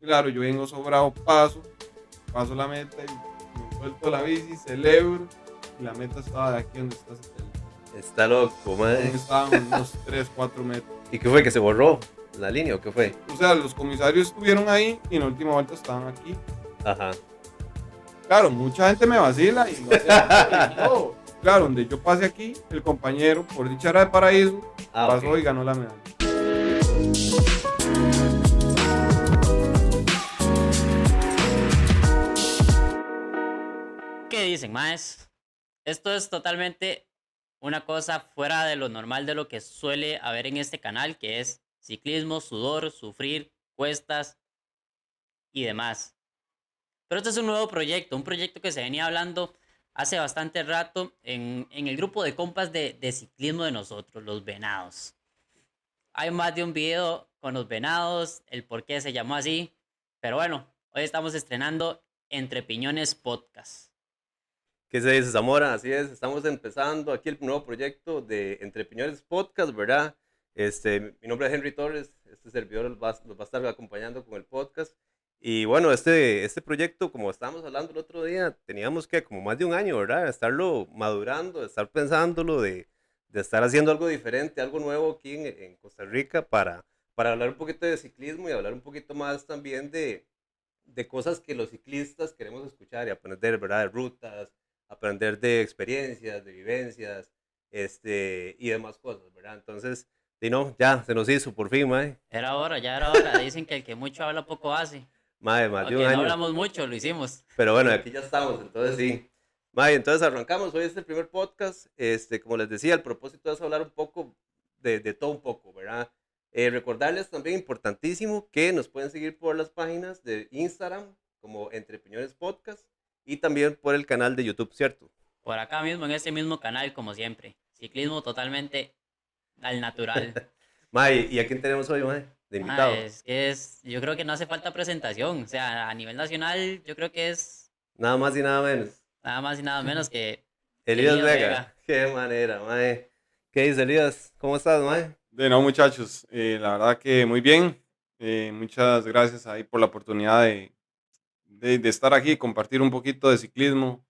Claro, yo vengo sobrado, paso la meta y me suelto la bici, celebro. Y la meta estaba de aquí donde está satélite. Está loco, Aún mae. estaban unos 3 4 metros. ¿Y qué fue? ¿Que se borró la línea o qué fue? O sea, los comisarios estuvieron ahí y en la última vuelta estaban aquí. Ajá. Claro, mucha gente me vacila y lo hace en serio y todo. Claro, donde yo pase aquí, el compañero, por dicha era de Paraíso, Ah, pasó ok. y ganó la medalla. ¿Qué dicen, maes? Esto es totalmente una cosa fuera de lo normal de lo que suele haber en este canal, que es ciclismo, sudor, sufrir, cuestas y demás. Pero este es un nuevo proyecto, un proyecto que se venía hablando hace bastante rato en el grupo de compas de ciclismo de nosotros, los venados. Hay más de un video con los venados, el por qué se llamó así, pero bueno, hoy estamos estrenando Entre Piñones Podcast. ¿Qué se dice, Zamora? Así es, estamos empezando aquí el nuevo proyecto de Entre Piñones Podcast, ¿verdad? Mi nombre es Henry Torres, este servidor los va a estar acompañando con el podcast. Y bueno, este proyecto, como estábamos hablando el otro día, teníamos que como más de un año, ¿verdad? Estarlo madurando, de estar pensándolo, de estar haciendo algo diferente, algo nuevo aquí en Costa Rica para hablar un poquito de ciclismo y hablar un poquito más también de cosas que los ciclistas queremos escuchar y aprender, ¿verdad? De rutas, aprender de experiencias, de vivencias, y demás cosas, ¿verdad? Entonces, y no, ya se nos hizo por fin, mae. Era hora, ya era hora. Dicen que el que mucho habla poco hace. Mae, más de un Aunque no año. hablamos mucho, lo hicimos. Pero bueno, aquí ya estamos, entonces sí. Mae, entonces arrancamos, hoy es el primer podcast, como les decía, el propósito es hablar un poco de todo un poco, ¿verdad? Recordarles también, importantísimo, que nos pueden seguir por las páginas de Instagram, como Entre Piñones Podcast, y también por el canal de YouTube, ¿cierto? Por acá mismo, en este mismo canal, como siempre. Ciclismo totalmente al natural. Mae, ¿y a quién tenemos hoy, mae? De invitado. Yo creo que no hace falta presentación. O sea, a nivel nacional, yo creo que es Nada más y nada menos. nada más y nada menos que Elías Elías Vega. Vega. Qué manera, mae. ¿Qué dice Elías? ¿Cómo estás, mae? De no, muchachos, la verdad que muy bien. Muchas gracias ahí por la oportunidad de estar aquí, compartir un poquito de ciclismo,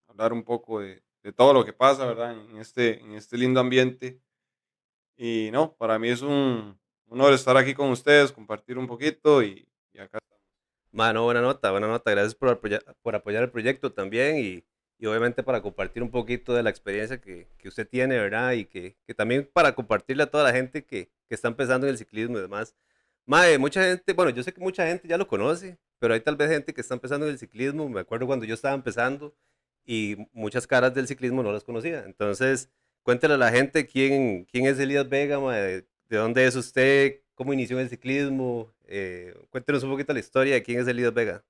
hablar un poco de todo lo que pasa, ¿verdad? En este lindo ambiente. Y no, para mí es un honor estar aquí con ustedes, compartir un poquito y acá. Mano, buena nota, buena nota. Gracias por apoyar el proyecto también y obviamente para compartir un poquito de la experiencia que usted tiene, ¿verdad? Y que también para compartirle a toda la gente que está empezando en el ciclismo y demás. Mae, mucha gente, bueno, yo sé que mucha gente ya lo conoce, pero hay tal vez gente que está empezando en el ciclismo. Me acuerdo cuando yo estaba empezando y muchas caras del ciclismo no las conocía. Entonces, cuéntale a la gente quién es Elías Vega, mae, de dónde es usted, cómo inició en el ciclismo. Cuéntenos un poquito la historia de quién es Elías Vega.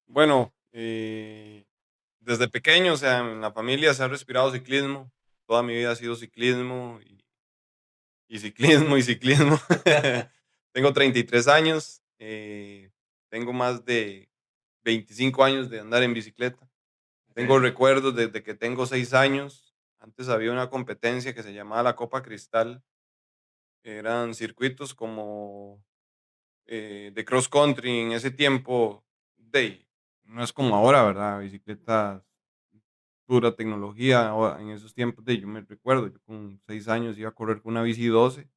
Bueno, desde pequeño, o sea, en la familia se ha respirado ciclismo. Toda mi vida ha sido ciclismo y ciclismo y ciclismo. Tengo 33 años, tengo más de 25 años de andar en bicicleta. Tengo Ok. recuerdos desde que tengo 6 años. Antes había una competencia que se llamaba la Copa Cristal. Eran circuitos como de cross country en ese tiempo. No es como ahora, ¿verdad? Bicicletas, pura tecnología. En esos tiempos, yo me recuerdo, yo con 6 años iba a correr con una bici 12.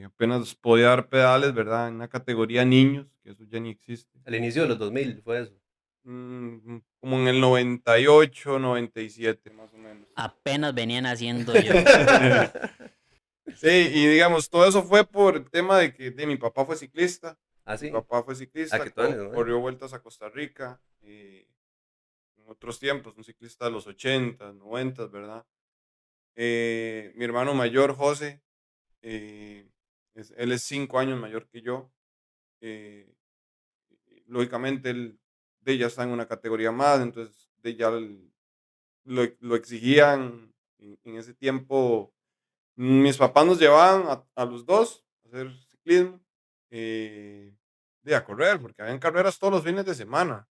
Apenas podía dar pedales, ¿verdad? En una categoría niños, que eso ya ni existe. Al inicio de los 2000 fue eso. Como en el 98, 97, más o menos. Apenas venían haciendo yo. Sí, y digamos, todo eso fue por el tema de que mi papá fue ciclista. Ah, Mi sí. papá fue Ah, ciclista, qué tuanes, ¿no? corrió vueltas a Costa Rica. En otros tiempos, un ciclista de los 80, 90, ¿verdad? Mi hermano mayor, José, eh, él es 5 años mayor que yo. eh, Lógicamente, él ya está en una categoría más, entonces ya lo exigían en ese tiempo. Mis papás nos llevaban a los dos a hacer ciclismo, a correr, porque habían carreras todos los fines de semana.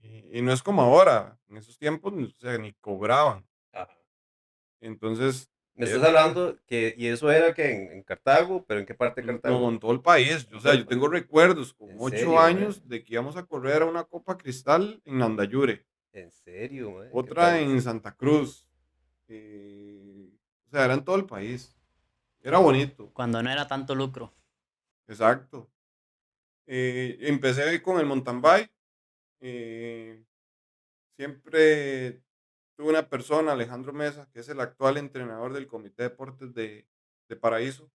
Y no es como ahora, en esos tiempos, o sea, ni cobraban. Ajá. Entonces, Me estás hablando que, y eso era que en Cartago, pero ¿en qué parte de No, Cartago? en todo el país. O sea, yo tengo recuerdos con En 8 serio, mae. años de que íbamos a correr a una Copa Cristal en Nandayure, En serio, mae. Qué otra tal. en Santa Cruz. O sea, era en todo el país. Era bonito, Cuando no era tanto lucro. exacto. Empecé con el mountain bike. eh, Siempre tuve una persona, Alejandro Mesa, que es el actual entrenador del Comité de Deportes de Paraíso,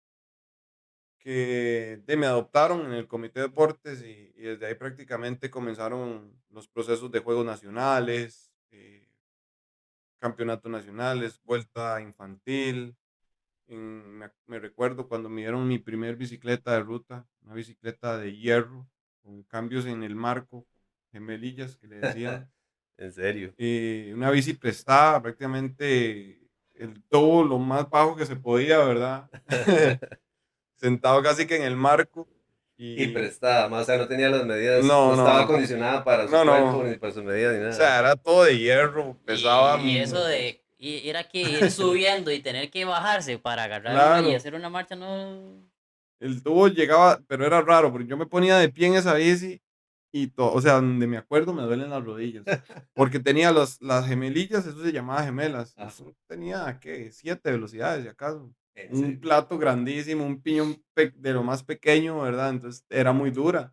que me adoptaron en el Comité de Deportes y desde ahí prácticamente comenzaron los procesos de juegos nacionales, campeonatos nacionales, vuelta infantil. Me recuerdo cuando me dieron mi primer bicicleta de ruta, una bicicleta de hierro, con cambios en el marco, gemelillas que le decían. En serio. Una bici prestada, prácticamente todo lo más bajo que se podía, ¿verdad? Sentado casi que en el marco. Y Y prestada, más, o sea, no tenía las medidas, no no, estaba no, acondicionada para su no, cuerpo no. ni para sus medidas ni O nada. sea, era todo de hierro, pesaba. Y eso de ir aquí, ir subiendo y tener que bajarse para agarrar una y Claro, hacer una marcha, no. el tubo llegaba, pero era raro, porque yo me ponía de pie en esa bici y todo, o sea, donde me acuerdo me duelen las rodillas. Porque tenía las gemelillas, eso se llamaba gemelas. Ah, Eso tenía, ¿qué? 7 velocidades, si acaso. en Un serio. plato grandísimo, un piñón de lo más pequeño, ¿verdad? Entonces era muy dura.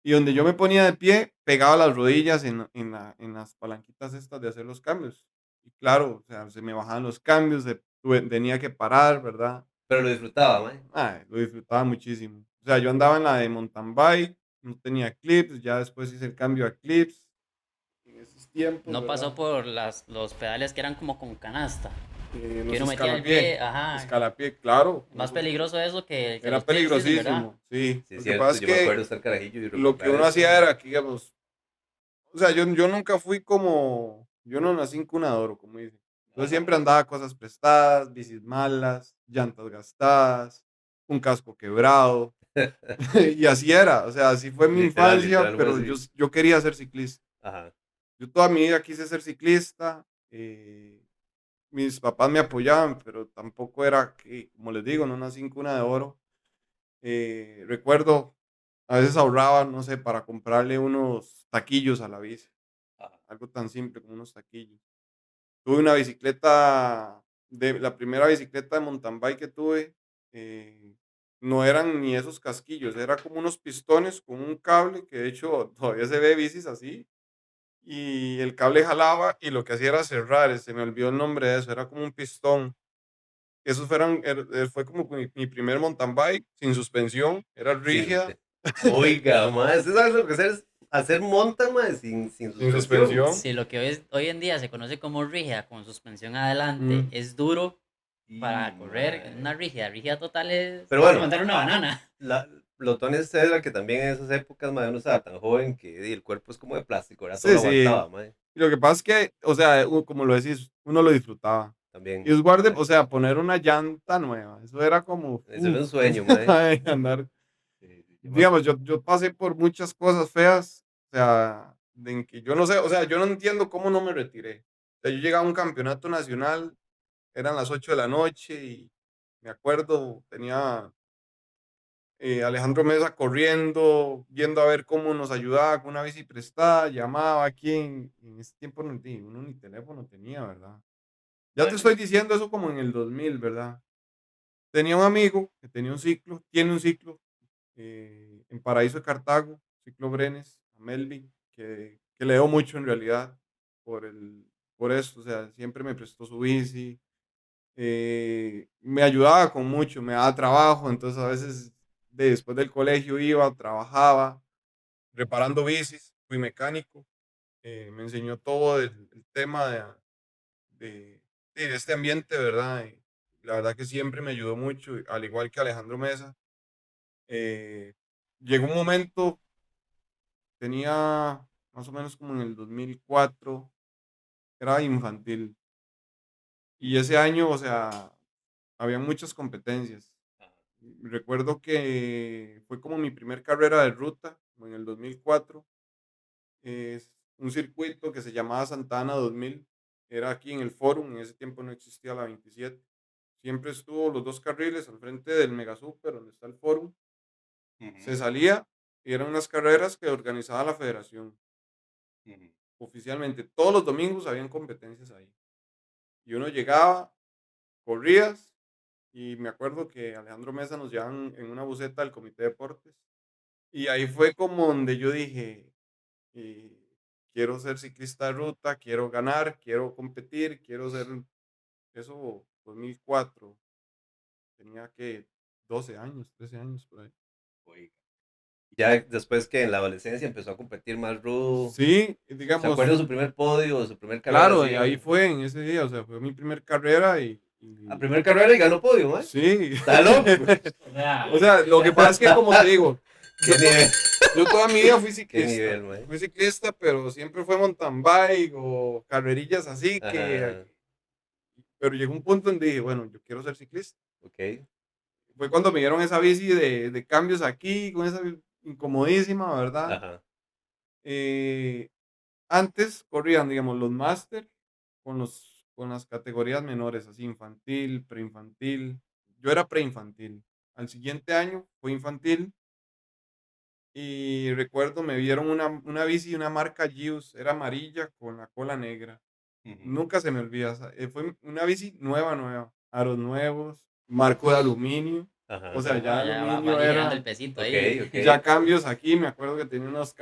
Y donde yo me ponía de pie, pegaba las rodillas en las palanquitas estas de hacer los cambios. Y claro, o sea, se me bajaban los cambios, tenía que parar, ¿verdad? Pero lo disfrutaba, mae. Ay, lo disfrutaba muchísimo. O sea, yo andaba en la de mountain bike, no tenía clips, ya después hice el cambio a clips en esos tiempos, No pasó ¿verdad? por los pedales que eran como con canasta. Que Los uno metía el escalapié, pie, ajá. escalapié, claro, Más eso peligroso eso que era los clips, dicen, ¿verdad? peligrosísimo, sí. Sí, es Lo que pasa cierto, es yo me acuerdo de que estar carajillo y lo que recordar uno eso, hacía mae. era que, digamos, o sea, yo nunca fui como, yo no nací en cuna de oro, como dicen. Yo Ajá. siempre andaba cosas prestadas, bicis malas, llantas gastadas, un casco quebrado, y así era, o sea, así fue mi Literal, infancia, literal fue pero yo, así. yo quería ser ciclista. Ajá. Yo toda mi vida quise ser ciclista, mis papás me apoyaban, pero tampoco era que, como les digo, no nací en cuna de oro. Recuerdo, a veces ahorraba, no sé, para comprarle unos taquillos a la bici, Ajá. algo tan simple como unos taquillos. Tuve una bicicleta, la primera bicicleta de mountain bike que tuve, no eran ni esos casquillos, era como unos pistones con un cable, que de hecho todavía se ve bicis así, y el cable jalaba y lo que hacía era cerrar, se me olvidó el nombre de eso, era como un pistón. Esos fue como mi primer mountain bike sin suspensión, era Sin rígida, suspensión. Oiga, mae, ¿usted sabe lo que es hacer monta, mae, sin sin suspensión? suspensión. Si lo que hoy en día se conoce como rígida con suspensión adelante Mm, es duro Y, para correr, mae. una rígida, rígida total es Pero casi bueno, montar una banana. lo Tony era que también en esas épocas, mae, uno estaba tan joven que el cuerpo es como de plástico, era todo sí, lo sí. aguantaba, mae. Y lo que pasa es que, o sea, como lo decís, uno lo disfrutaba. Y También. es guarde, o sea, poner una llanta nueva, eso era como, Eso era un sueño, mae. andar. Sí, sí, Digamos, yo pasé por muchas cosas feas, o sea, en que yo no sé, o sea, yo no entiendo cómo no me retiré. O sea, yo llegaba a un campeonato nacional, eran las 8 de la noche y me acuerdo, tenía Alejandro Mesa corriendo, yendo a ver cómo nos ayudaba con una bici prestada, llamaba aquí en ese tiempo uno ni teléfono tenía, ¿verdad? Ya te mae. estoy diciendo eso como en el 2000, ¿verdad? Tenía un amigo que tenía un ciclo, tiene un ciclo en Paraíso de Cartago, ciclo Brenes, a Melvin, que le debo mucho en realidad por esto, o sea, siempre me prestó su bici, me ayudaba con mucho, me daba trabajo, entonces a veces después del colegio iba, trabajaba, reparando bicis, fui mecánico, me enseñó todo el tema de, de este ambiente, ¿verdad? Y la verdad que siempre me ayudó mucho, al igual que Alejandro Mesa. Eh, Llegó un momento, tenía más o menos como en el 2004, era infantil, y ese año, o sea, había muchas competencias. Recuerdo que fue como mi primer carrera de ruta, como en el 2004. Es un circuito que se llamaba Santana 2000. Era aquí en el Fórum, en ese tiempo no existía la 27. siempre estuvo los 2 carriles al frente del Mega Super, donde está el fórum. Se Ujú, salía y eran unas carreras que organizaba la federación. ujú. Oficialmente, todos los domingos habían competencias ahí. Y uno llegaba, corrías, y me acuerdo que Alejandro Mesa nos llevaban en una buseta al comité de deportes. Y ahí fue como donde yo dije, eh, quiero ser ciclista de ruta, quiero ganar, quiero competir, quiero ser, eso 2004, tenía que 12 años, 13 años por ahí. Oiga. Ya después que en la adolescencia empezó a competir más rudo. Sí, ¿Se acuerda de digamos, su primer podio, de su primer carrera claro, y así? ahí fue en ese día, o sea, fue mi primer carrera La primera carrera y ganó podio, ¿eh? sí. Está loco. O sea, O sea, lo que pasa es que, como te digo, ¿Qué yo, nivel? yo toda mi vida ¿Qué nivel, man? fui ciclista, pero siempre fue mountain bike o carrerillas así que, Ajá, pero llegó un punto en que dije, bueno, yo quiero ser ciclista. ok. Fue cuando me dieron esa bici de cambios aquí, con esa incomodísima, ¿verdad? Ajá. Eh, Antes corrían, digamos, los máster con las categorías menores, así infantil, preinfantil. Yo era preinfantil. Al siguiente año fue infantil y recuerdo me vieron una bici de una marca Gius, era amarilla con la cola negra. Ujú. Nunca se me olvida. Fue una bici nueva, nueva. Aros nuevos, marco de aluminio. O Ajá. sea, ya no, ya va aluminio ligerando el era. pesito Ok, ahí. Ya ok. cambios aquí, me acuerdo que tenía unos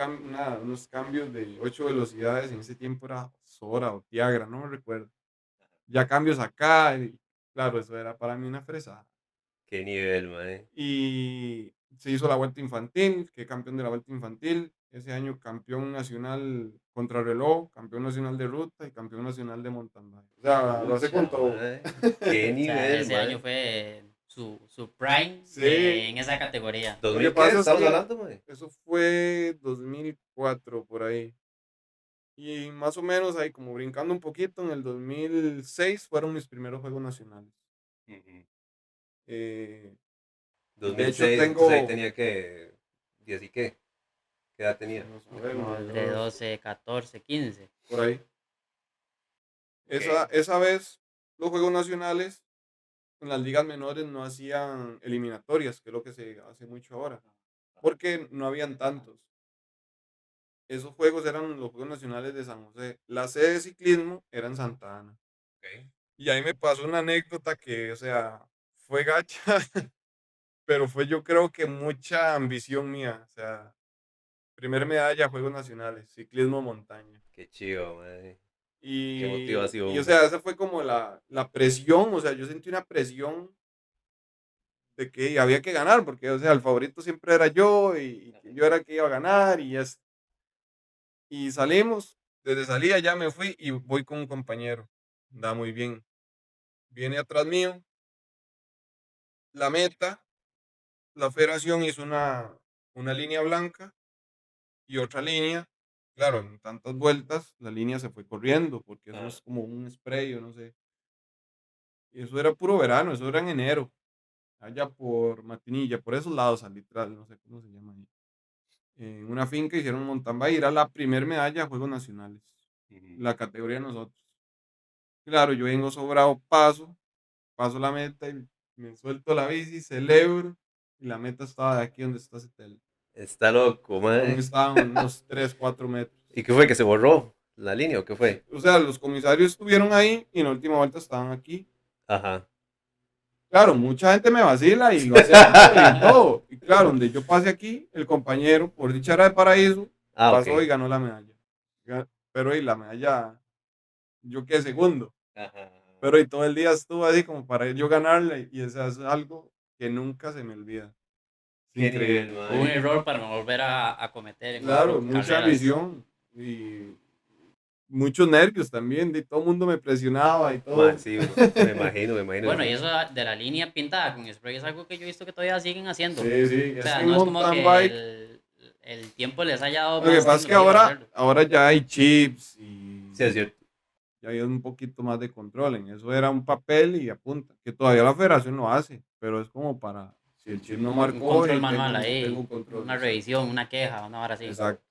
cambios de 8 velocidades, en ese tiempo era Sora o Tiagra, no me recuerdo. Ya cambios acá, y claro, eso era para mí una fresada. Qué nivel, man. Y se hizo la vuelta infantil, quedé campeón de la vuelta infantil. Ese año campeón nacional contrarreloj, campeón nacional de ruta y campeón nacional de mountain bike. O sea, lo hace con Pucha, todo. man. Qué O sea, nivel, ese año man. fue su prime Sí, en esa categoría. lo que ¿2000 qué pasa es estamos que hablando, man? eso fue 2004 por ahí. Y más o menos ahí, como brincando un poquito, en el 2006 fueron mis primeros juegos nacionales. Ujú. Eh, de hecho, 2006, entonces ahí tengo, tenía que... ¿10 y qué? ¿Qué edad tenía? vamos a ver, Como entre 12, 14, 15. por ahí. Ok. Esa vez, los juegos nacionales en las ligas menores no hacían eliminatorias, que es lo que se hace mucho ahora, porque no habían tantos. Esos juegos eran los Juegos Nacionales de San José. La sede de ciclismo era en Santa Ana. Ok. Y ahí me pasó una anécdota que, o sea, fue gacha, pero fue yo creo que mucha ambición mía. O sea, primer medalla, Juegos Nacionales, ciclismo montaña. Qué chido, man. Qué Y o motivación. sea, esa fue como la presión, o sea, yo sentí una presión de que había que ganar, porque, o sea, el favorito siempre era yo y que yo era el que iba a ganar y salimos, desde salida ya me fui y voy con un compañero, da muy bien, viene atrás mío, la meta, la federación hizo una línea blanca y otra línea, claro, en tantas vueltas la línea se fue corriendo, porque eso Ah, es como un spray, o no sé, y eso era puro verano, eso era en enero, allá por Matinilla, por esos lados, al litoral, no sé cómo se llama ahí. En una finca hicieron un mountain bike, era la primer medalla de Juegos Nacionales, ujú. la categoría de nosotros. Claro, yo vengo sobrado, paso la meta y me suelto la bici, celebro, y la meta estaba de aquí donde está ese tel. Está loco, Aún man. estaban unos 3 4 metros. ¿Y qué fue? ¿Que se borró la línea o qué fue? O sea, los comisarios estuvieron ahí y en la última vuelta estaban aquí. Ajá. Claro, mucha gente me vacila y lo hace doble y todo. Y claro, donde yo pase aquí, el compañero, por dicha era de Paraíso, Ah, ok. pasó y ganó la medalla. Pero y la medalla, yo quedé segundo. Ajá. Pero y todo el día estuvo así como para yo ganarle y eso es algo que nunca se me olvida. Es Qué nivel, increíble. Un man. error para no volver a cometer en Claro, otras mucha carreras. ambición y muchos nervios también. Todo el mundo me presionaba y Man, todo. sí, me imagino, me imagino. Bueno, y eso de la línea pintada con spray es algo que yo he visto que todavía siguen haciendo. Sí, sí, O es que sea, en no es como mountain que bike, el tiempo les haya dado lo que más pasa es que tecnología para hacerlo. ahora ya hay chips y Sí, es cierto. ya hay un poquito más de control. En eso era un papel y apunta, que todavía la federación lo hace, pero es como para, si el chip no Un marcó, control tengo, manual tengo ahí, un control. una Exacto. revisión, una queja, una hora así. Exacto.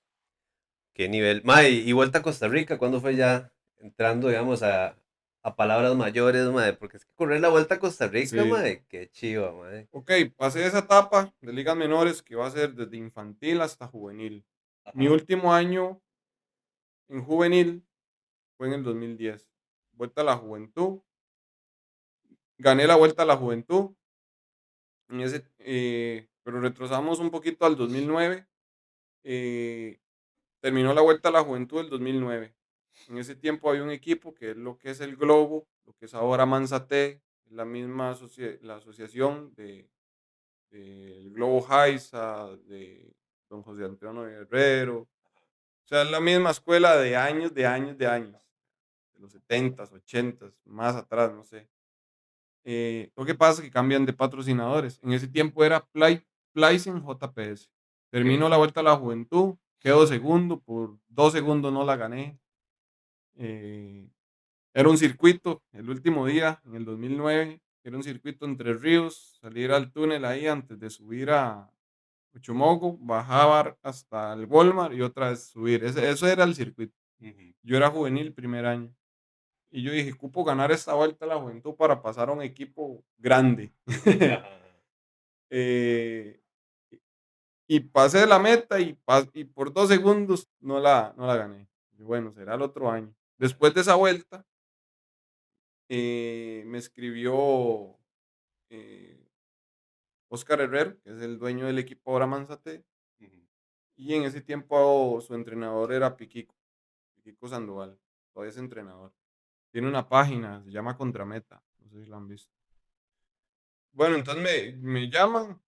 Qué nivel. Ma, y vuelta a Costa Rica, ¿cuándo fue ya entrando, digamos, a a palabras mayores, mae, porque es que correr la Vuelta a Costa Rica, Sí. mae, qué chiva, mae. Ok, pasé esa etapa de ligas menores que va a ser desde infantil hasta juvenil. Mi Ajá. último año en juvenil fue en el 2010. Vuelta a la juventud. Gané la vuelta a la juventud. Pero retrasamos un poquito al 2009. eh, Terminó la vuelta a la juventud del 2009. En ese tiempo había un equipo que es lo que es el Globo, lo que es ahora Manzate, la misma la asociación del Globo Jaiza, de don José Antonio Guerrero. O sea, es la misma escuela de años, de años, de años. De los 70s, 80s, más atrás, no sé. Lo que pasa es que cambian de patrocinadores. En ese tiempo era Plysen JPS. Terminó la vuelta a la juventud, quedó segundo, por 2 segundos no la gané. Eh, Era un circuito, el último día, en el 2009, era un circuito entre ríos, salir al túnel ahí antes de subir a Uchumogo, bajar hasta el Walmart y otra vez subir. Eso era el circuito. Ujú. Yo era juvenil primer año. Y yo dije, cupo ganar esta vuelta a la juventud para pasar a un equipo grande. Ajá. Eh, y pasé la meta y por 2 segundos no la gané. Y bueno, será el otro año. Después de esa vuelta, me escribió eh, Oscar Herrero, que es el dueño del equipo ahora Manzate, Ujú. y en ese tiempo su entrenador era Piquico Sandoval, todavía es entrenador. Tiene una página, se llama Contrameta, no sé si la han visto. Bueno, entonces me llaman,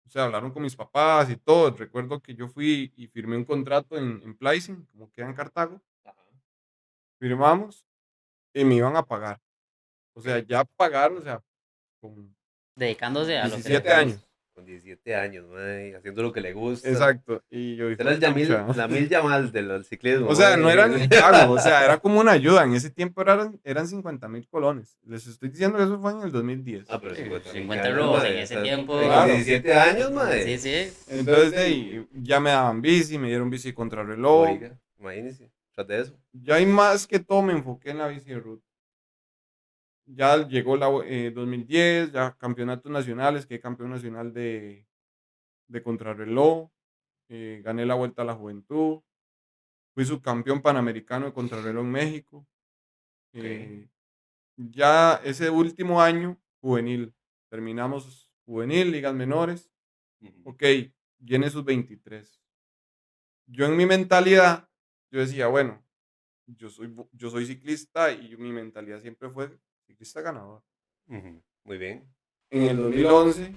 o sea, hablaron con mis papás y todo. Recuerdo que yo fui y firmé un contrato en Pleising, como queda en Cartago. Ajá. Firmamos y me iban a pagar. O sea, Ok. ya pagaron, o sea, con Dedicándose a lo que le 17 gusta. años. Con 17 años, mae, haciendo lo que le gusta. Exacto. Y yo, hijo Era de pucha. La mil Yamal del ciclismo, O sea, no era ni mae. pago, o sea, era como una ayuda. En ese tiempo eran 50.000 colones. Les estoy diciendo que eso fue en el 2010. Ah, pero Sí, 50.000 50 cañas, robos en mae. O ese sea, tiempo. con Claro. 17 años, Sí, mae. sí. Entonces, ya me daban bici, me dieron bici contra reloj. Oiga, imagínese, tras de eso. Ya hay más que todo me enfoqué en la bici de ruta. Ya llegó 2010, ya campeonatos nacionales, que campeón nacional de contrarreloj, gané la Vuelta a la Juventud, fui subcampeón panamericano de contrarreloj en México. Ok. eh, ya ese último año, juvenil, terminamos juvenil, ligas menores, Ujú. ok, viene sus 23. Yo en mi mentalidad, yo decía, bueno, yo soy ciclista y mi mentalidad siempre fue ciclista ganador. Ujú. Muy bien. En el 2011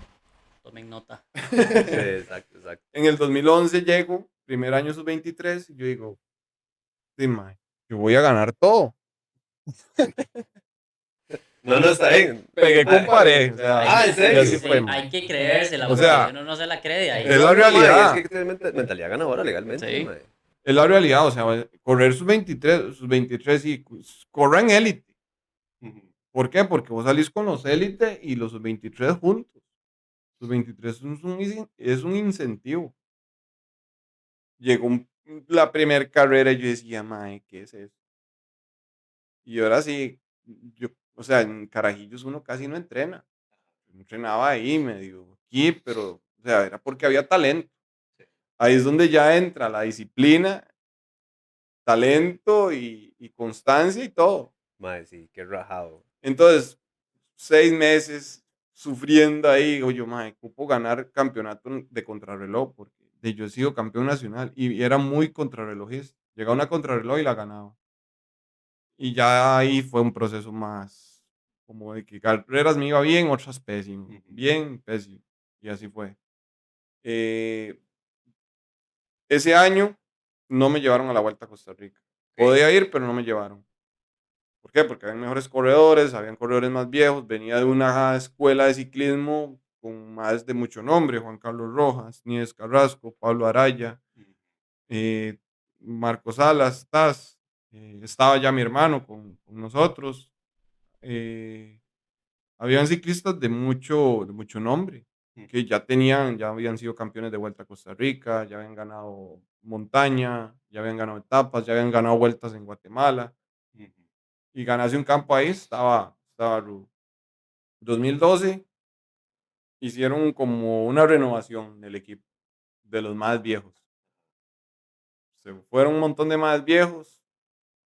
Tomen nota. Sí, exacto, exacto. En el 2011 llego, primer año sub-23, y yo digo, sí, mae, yo voy a ganar todo. No, no, está bien. Pegué con pared, o Hay sea, ¿En que, y serio? así sí, fue, hay mae. que creérsela, O porque si sea, uno no se la cree, de es ahí. la No, mae, es que hay realidad, que tener mentalidad ganadora legalmente, Sí. mae. es la realidad, o sea, correr sus 23 y correr en élite. Ujú. ¿Por qué? Porque vos salís con los élite y los sub-23 juntos. Los 23 es un incentivo. Llegó la primera carrera y yo decía, mae, ¿qué es eso? Y ahora sí, o sea, en Carajillos uno casi no entrena. Yo entrenaba ahí medio aquí, pero, o sea, era porque había talento. Sí. Ahí es donde ya entra la disciplina, talento y constancia y todo. Mae, sí, qué rajado. Entonces, 6 meses sufriendo ahí, digo yo, mae, ocupo ganar campeonato de contrarreloj, porque yo he sido campeón nacional y era muy contrarrelojista. Llegaba una contrarreloj y la ganaba. Y ya ahí fue un proceso más como de que carreras me iba bien, otras pésimo, Ujú. bien, pésimo. Y así fue. Eh, Ese año no me llevaron a la Vuelta a Costa Rica. Ok. Podía ir, pero no me llevaron. ¿Por qué? Porque habían mejores corredores, habían corredores más viejos. Venía de una escuela de ciclismo con más de mucho nombre: Juan Carlos Rojas, Nieves Carrasco, Pablo Araya, Ujú. eh, Marcos Salas, Taz. Estaba ya mi hermano con nosotros. eh, Habían ciclistas de mucho nombre, Ujú. que ya habían sido campeones de Vuelta a Costa Rica, ya habían ganado montaña, ya habían ganado etapas, ya habían ganado vueltas en Guatemala. Ujú. y ganarse un campo ahí estaba rudo. 2012 hicieron como una renovación del equipo, de los más viejos. Se fueron un montón de más viejos,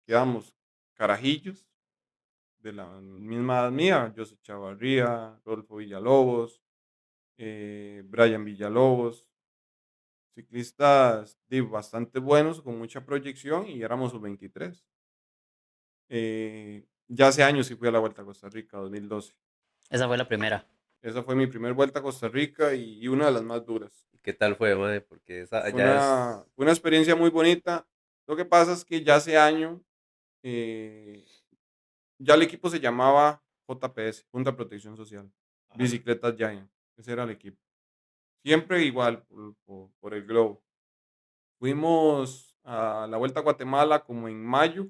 quedamos carajillos de la misma edad mía, José Chavarría, Rodolfo Villalobos, Brian Villalobos, ciclistas bastante buenos, con mucha proyección y éramos sub-23. Ya hace años sí fui a la Vuelta a Costa Rica, 2012. Esa fue la primera. Esa fue mi primer Vuelta a Costa Rica y una de las más duras. ¿Qué tal fue, mae? Porque esa Fue ya es... fue una experiencia muy bonita. Lo que pasa es que ya hace año, eh, ya el equipo se llamaba JPS, Junta de Protección Social, Bicicletas Giant. Ese era el equipo. Siempre igual, por el globo. Fuimos a la Vuelta a Guatemala como en mayo,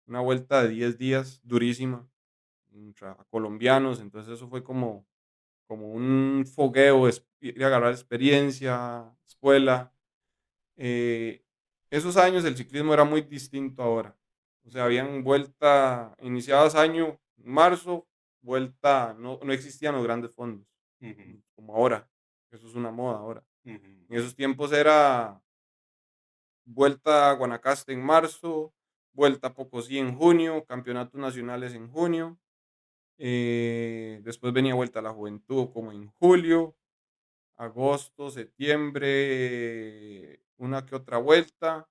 una vuelta de 10 días, durísima, contra colombianos, entonces eso fue como un fogueo, ir a agarrar experiencia, escuela. Eh, Esos años el ciclismo era muy distinto ahora. O sea, habían vuelta, iniciadas año, marzo, vuelta, no existían los grandes fondos, Ujú, como ahora. Eso es una moda ahora. ujú. En esos tiempos era vuelta a Guanacaste en marzo, vuelta a Pocosí en junio, campeonatos nacionales en junio. Después venía vuelta a la juventud como en julio, agosto, septiembre, una que otra vuelta.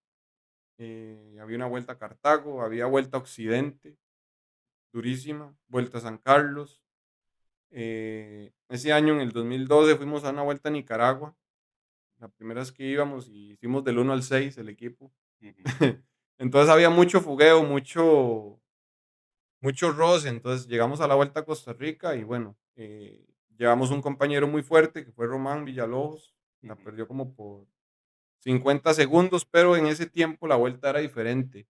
Había una vuelta a Cartago, había vuelta a Occidente, durísima, vuelta a San Carlos. Ese año, en el 2012, fuimos a una vuelta a Nicaragua. La primera vez que íbamos y hicimos del 1 al 6 el equipo. Ujú. Entonces había mucho fogueo, mucho roce. Entonces llegamos a la vuelta a Costa Rica y bueno, llevamos un compañero muy fuerte que fue Román Villalobos. La Ujú. perdió como por 50 segundos, pero en ese tiempo la vuelta era diferente.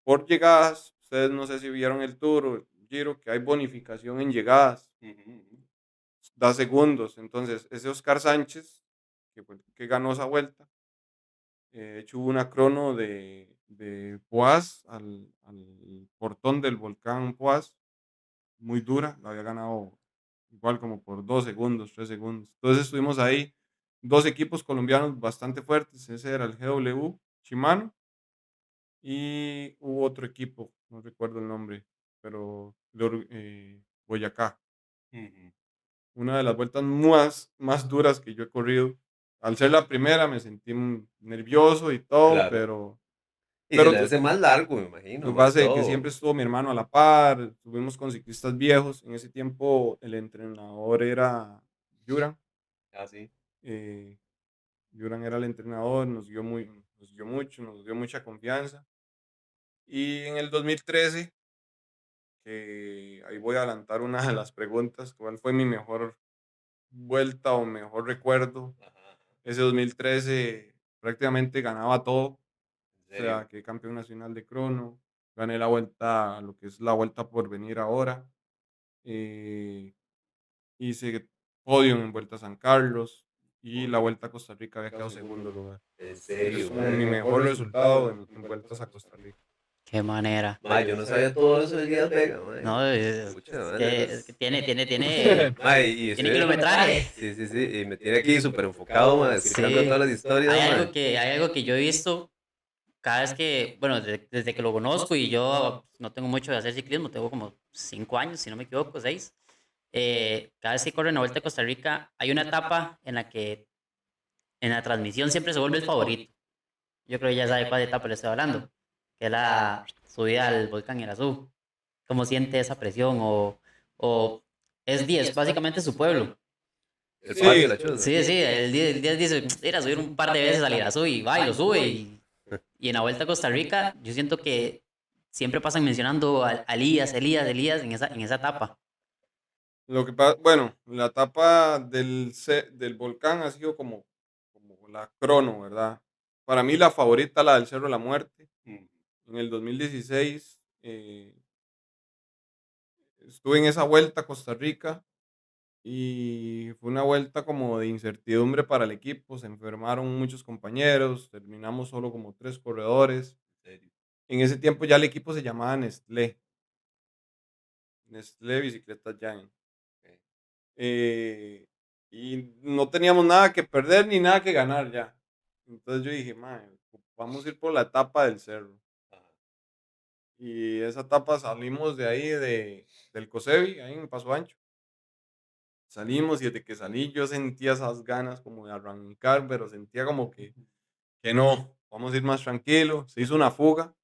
Por llegadas, ustedes no sé si vieron el Tour o el Giro, que hay bonificación en llegadas, Ujú. da segundos. Entonces, ese Oscar Sánchez, que fue el que ganó esa vuelta, de hecho hubo una crono de Poás al portón del volcán Poás, muy dura, la había ganado igual como por 2 segundos, 3 segundos. Entonces estuvimos ahí, dos equipos colombianos bastante fuertes, ese era el GW Shimano y hubo otro equipo, no recuerdo el nombre, pero Boyacá. Ujú. Una de las vueltas más duras que yo he corrido. Al ser la primera me sentí nervioso y todo, Claro. Y se pero le hace más largo, me imagino, lo que más que pasa es que todo. siempre estuvo mi hermano a la par, estuvimos con ciclistas viejos. En ese tiempo el entrenador era Yuran. Ah, sí. eh, Yuran era el entrenador, nos dio mucho, nos dio mucha confianza. Y en el 2013, que ahí voy a adelantar una de las preguntas, ¿cuál fue mi mejor vuelta o mejor recuerdo? Ajá, ajá. Ese 2013 prácticamente ganaba todo, o En sea, serio. quedé campeón nacional de crono, gané la vuelta, lo que es la vuelta por venir ahora, eh, hice podio en Vuelta a San Carlos y la Vuelta a Costa Rica había quedado segundo lugar. En Ese es serio, como mi mae. mejor resultado en vueltas a Costa Rica. Qué manera. Mae, yo no sabía todo eso de Elías Vega, mae. No, Pucha, es mae, que eres... tiene Mae, y tiene estoy... kilometraje. Sí, sí, sí. Y me tiene aquí súper enfocado, mae, escuchando Sí. todas las historias, mae. Hay algo que yo he visto cada vez que, bueno, desde que lo conozco y yo no tengo mucho de hacer ciclismo, tengo como 5 años, si no me equivoco, 6. Cada vez que corre una vuelta a Costa Rica, hay una etapa en la que en la transmisión siempre se vuelve el favorito. Yo creo que ya sabe cuál etapa le estoy hablando, que es la subida al volcán Irazú. ¿Cómo siente esa presión? O es 10 básicamente su pueblo. El patio, Sí, la chuza. Sí, sí, el 10 dice, ir a subir un par de veces al Irazú y va y lo sube. Y en la Vuelta a Costa Rica, yo siento que siempre pasan mencionando a Elías, Elías, Elías en esa etapa. lo que pasa, bueno, la etapa del volcán ha sido como la crono, ¿verdad? Para mí la favorita, la del Cerro de la Muerte. Mm. En el 2016 estuve en esa vuelta a Costa Rica y fue una vuelta como de incertidumbre para el equipo. Se enfermaron muchos compañeros, terminamos solo como 3 corredores. En serio. En ese tiempo ya el equipo se llamaba Nestlé. Nestlé Bicicletas Giant. Y no teníamos nada que perder ni nada que ganar ya. Entonces yo dije, mae, vamos a ir por la etapa del cerro. Y esa etapa salimos de ahí, del Cosevi, ahí en Paso Ancho. Salimos y desde que salí yo sentía esas ganas como de arrancar, pero sentía como que no, vamos a ir más tranquilo. Se hizo una fuga.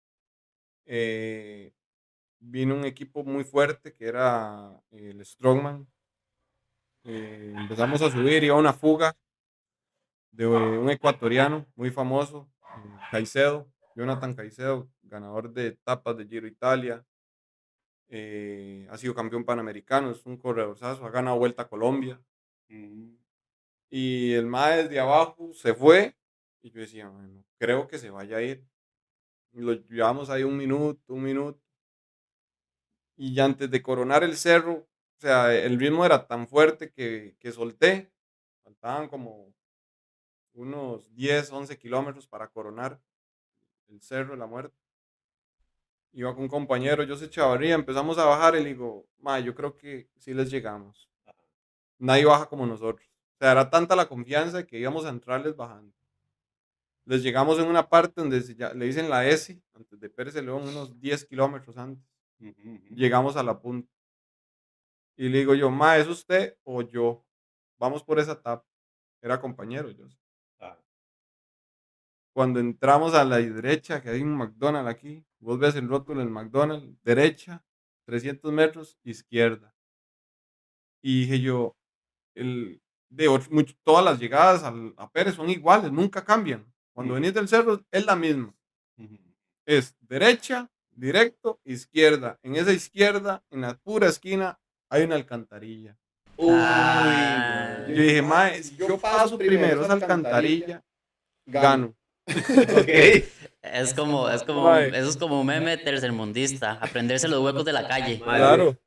Vino un equipo muy fuerte que era el Strongman. Empezamos a subir, iba una fuga de un ecuatoriano muy famoso, Caicedo, Jonathan Caicedo, ganador de etapas de Giro Italia, ha sido campeón panamericano, es un corredorzazo, ha ganado Vuelta a Colombia. Y el mae desde abajo se fue y yo decía, bueno, creo que se vaya a ir. Y lo llevamos ahí un minuto. Y ya antes de coronar el cerro, o sea, el ritmo era tan fuerte que solté. Faltaban como unos 10, 11 kilómetros para coronar el Cerro de la Muerte. Iba con un compañero, José Chavarría, empezamos a bajar y le digo, ma, yo creo que sí les llegamos. Nadie baja como nosotros. O sea, era tanta la confianza que íbamos a entrarles bajando. Les llegamos en una parte donde le dicen la S, antes de Pérez de León, unos 10 kilómetros antes. Llegamos a la punta. Y le digo yo, ma, ¿es usted o yo? Vamos por esa etapa. Era compañero, yo. Cuando entramos a la derecha, que hay un McDonald's aquí, vos ves el rótulo del McDonald's, derecha, 300 metros, izquierda. Y dije yo, todas las llegadas a Pérez son iguales, nunca cambian. Cuando venís del cerro es la misma. Es derecha, directo, izquierda. En esa izquierda, en la pura esquina, hay una alcantarilla. Yo dije, mae, si yo paso primero esa alcantarilla, gano. Ok. Eso es como un meme tercermundista, aprenderse los huecos de la calle. Claro.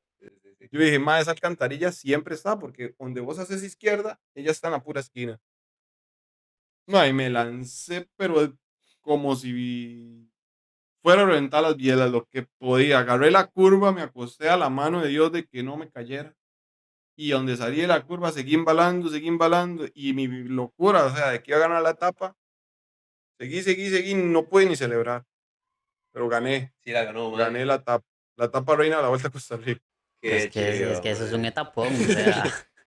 Yo dije, ma, esa alcantarilla siempre está, porque donde vos haces izquierda, ella está en la pura esquina. No, y me lancé, pero como si fuera a reventar las bielas, lo que podía. Agarré la curva, me acosté a la mano de Dios de que no me cayera. Y donde salí de la curva, seguí embalando. Y mi locura, o sea, de que iba a ganar la etapa, seguí, no pude ni celebrar. Pero gané. Sí, la ganó, Gané la etapa reina de la Vuelta a Costa Rica. Es que eso es un etapón, o sea.